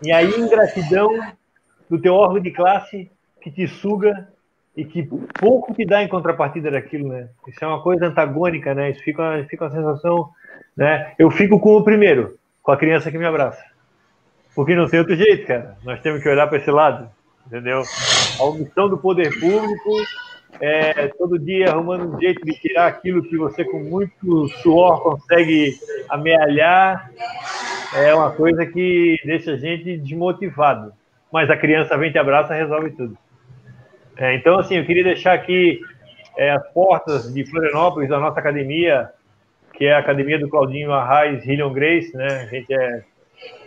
e a ingratidão do teu órgão de classe que te suga e que pouco te dá em contrapartida daquilo, né? Isso é uma coisa antagônica, né? Isso fica uma sensação, né? Eu fico com o primeiro, com a criança que me abraça. Porque não tem outro jeito, cara. Nós temos que olhar para esse lado, entendeu? A omissão do poder público todo dia arrumando um jeito de tirar aquilo que você com muito suor consegue amealhar, é uma coisa que deixa a gente desmotivado. Mas a criança vem, te abraça, resolve tudo. Então, assim, eu queria deixar aqui as portas de Florianópolis, da nossa academia, que é a academia do Claudinho Arraes, Hillion Grace, né? A gente é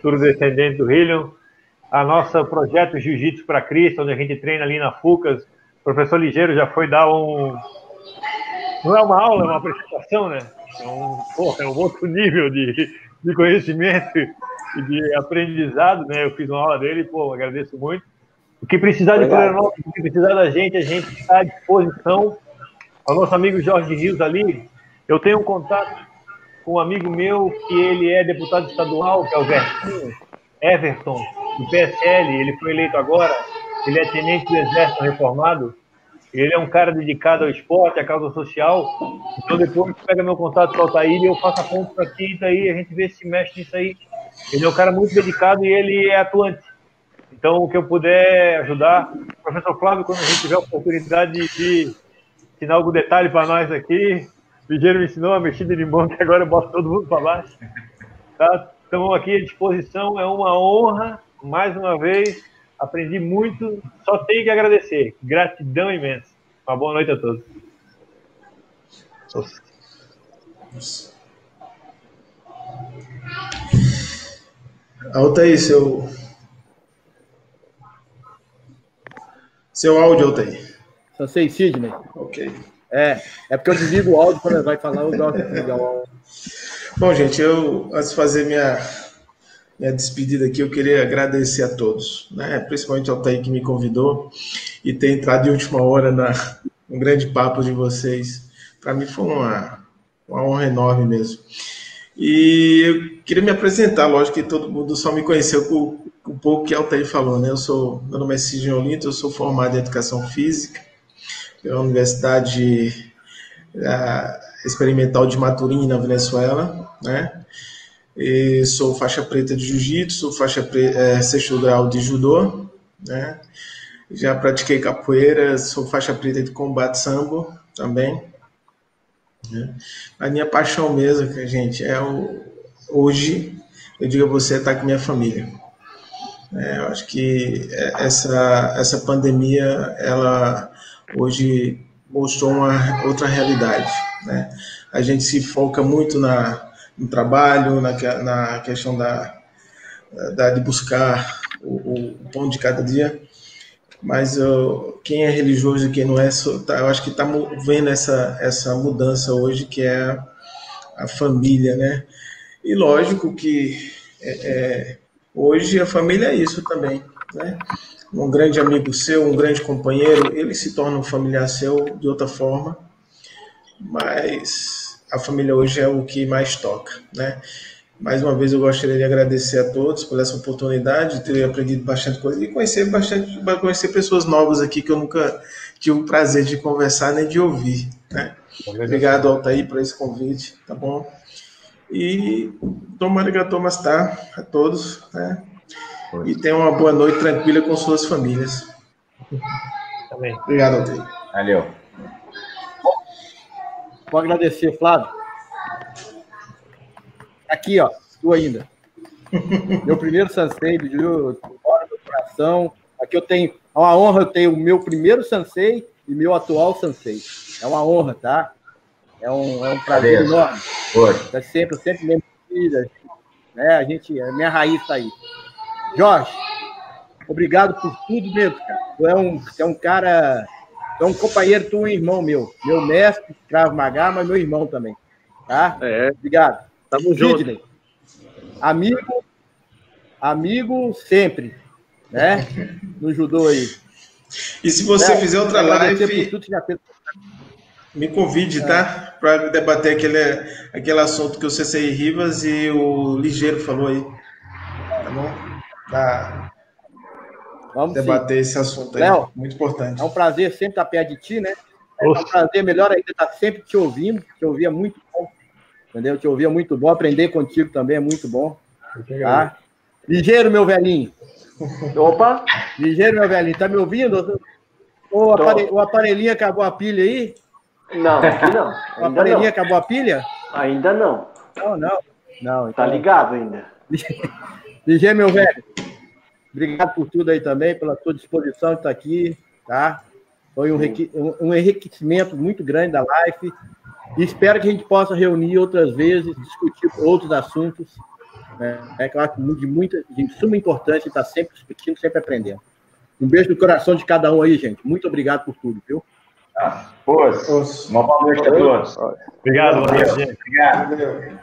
tudo descendente do Hillion. A nossa projeto Jiu-Jitsu para Cristo, onde a gente treina ali na FUCAS. O professor Ligeiro já foi dar não é uma aula, é uma apresentação, né? É um outro nível de conhecimento e de aprendizado, né? Eu fiz uma aula dele, agradeço muito. O que precisar de Florianópolis, o que precisar da gente, a gente está à disposição. O nosso amigo Jorge Rios ali, eu tenho um contato com um amigo meu que ele é deputado estadual, que é o Everton, do PSL, ele foi eleito agora, ele é tenente do Exército reformado, ele é um cara dedicado ao esporte, à causa social, então depois pega meu contato com o Altair e eu faço a ponta para aqui, e daí a gente vê se mexe nisso aí. Ele é um cara muito dedicado e ele é atuante. Então, o que eu puder ajudar, professor Flávio, quando a gente tiver a oportunidade de ensinar algum detalhe para nós aqui, o Ligeiro me ensinou a mexida de mão, que agora eu boto todo mundo para baixo. Tá? Estamos aqui à disposição, é uma honra, mais uma vez, aprendi muito, só tenho que agradecer. Gratidão imensa. Uma boa noite a todos. Altair, seu áudio, Altair. Sensei Sidney. Ok. É porque eu desligo o áudio quando vai falar, eu gosto de desligar o áudio. Bom, gente, antes de fazer minha despedida aqui, eu queria agradecer a todos, né? Principalmente ao Altair que me convidou e ter entrado de última hora um grande papo de vocês. Para mim foi uma honra enorme mesmo. E eu queria me apresentar, lógico que todo mundo só me conheceu com o pouco que o Altair falou, né? Meu nome é Sidney Olinto, eu sou formado em Educação Física pela Universidade Experimental de Maturim, na Venezuela, né? E sou faixa preta de Jiu-Jitsu, faixa sexto grau de Judô, né? Já pratiquei capoeira, sou faixa preta de combate sambo também. Né? A minha paixão mesmo, gente, hoje, eu digo a você, estar com minha família. Eu acho que essa pandemia, ela hoje mostrou uma outra realidade, né? A gente se foca muito no trabalho, na questão de buscar o pão de cada dia, mas quem é religioso e quem não é, eu acho que está vendo essa mudança hoje, que é a família, né? E lógico que hoje a família é isso também, né? Um grande amigo seu, um grande companheiro, ele se torna um familiar seu de outra forma, mas a família hoje é o que mais toca, né? Mais uma vez eu gostaria de agradecer a todos por essa oportunidade, de ter aprendido bastante coisa e conhecer pessoas novas aqui que eu nunca tive o prazer de conversar nem de ouvir, né? Obrigado, Altair, por esse convite, tá bom? E tomara que a todos, né? E tenham uma boa noite tranquila com suas famílias. Também. Obrigado, Altair. Valeu. Vou agradecer, Flávio. Aqui, ó, tu ainda. Meu primeiro sensei, do coração. Aqui eu tenho, é uma honra eu ter o meu primeiro sensei e meu atual sensei. É uma honra, tá? É um prazer enorme. Eu sempre lembro de né? A minha raiz tá aí. Jorge, obrigado por tudo mesmo, cara. Tu é um cara, tu é um companheiro, tu é um irmão meu. Meu mestre, Krav Maga, mas meu irmão também. Tá? Obrigado. Tamo junto. Amigo sempre, né? No judô aí. E se você fizer outra live, me convide, tá? Para debater aquele assunto que o Sensei Rivas e o Ligeiro falou aí. Tá bom? Vamos debater esse assunto aí. Léo, muito importante. É um prazer sempre estar perto de ti, né? É um prazer melhor ainda estar sempre te ouvindo. Te ouvia muito bom. Entendeu? Te ouvia muito bom. Aprender contigo também é muito bom. Tá? Ligeiro, meu velhinho. Opa! Ligeiro, meu velhinho. Tá me ouvindo? O aparelhinho acabou a pilha aí? Não, aqui não. O aparelhinho acabou a pilha? Ainda não. Não. Então... Tá ligado ainda. Ligeiro, meu velho. Obrigado por tudo aí também, pela sua disposição de estar aqui, tá? Foi um enriquecimento muito grande da live. E espero que a gente possa reunir outras vezes, discutir outros assuntos. Que eu acho de suma importância estar sempre discutindo, sempre aprendendo. Um beijo no coração de cada um aí, gente. Muito obrigado por tudo, viu? Uma boa noite a todos. Obrigado, gente. Obrigado.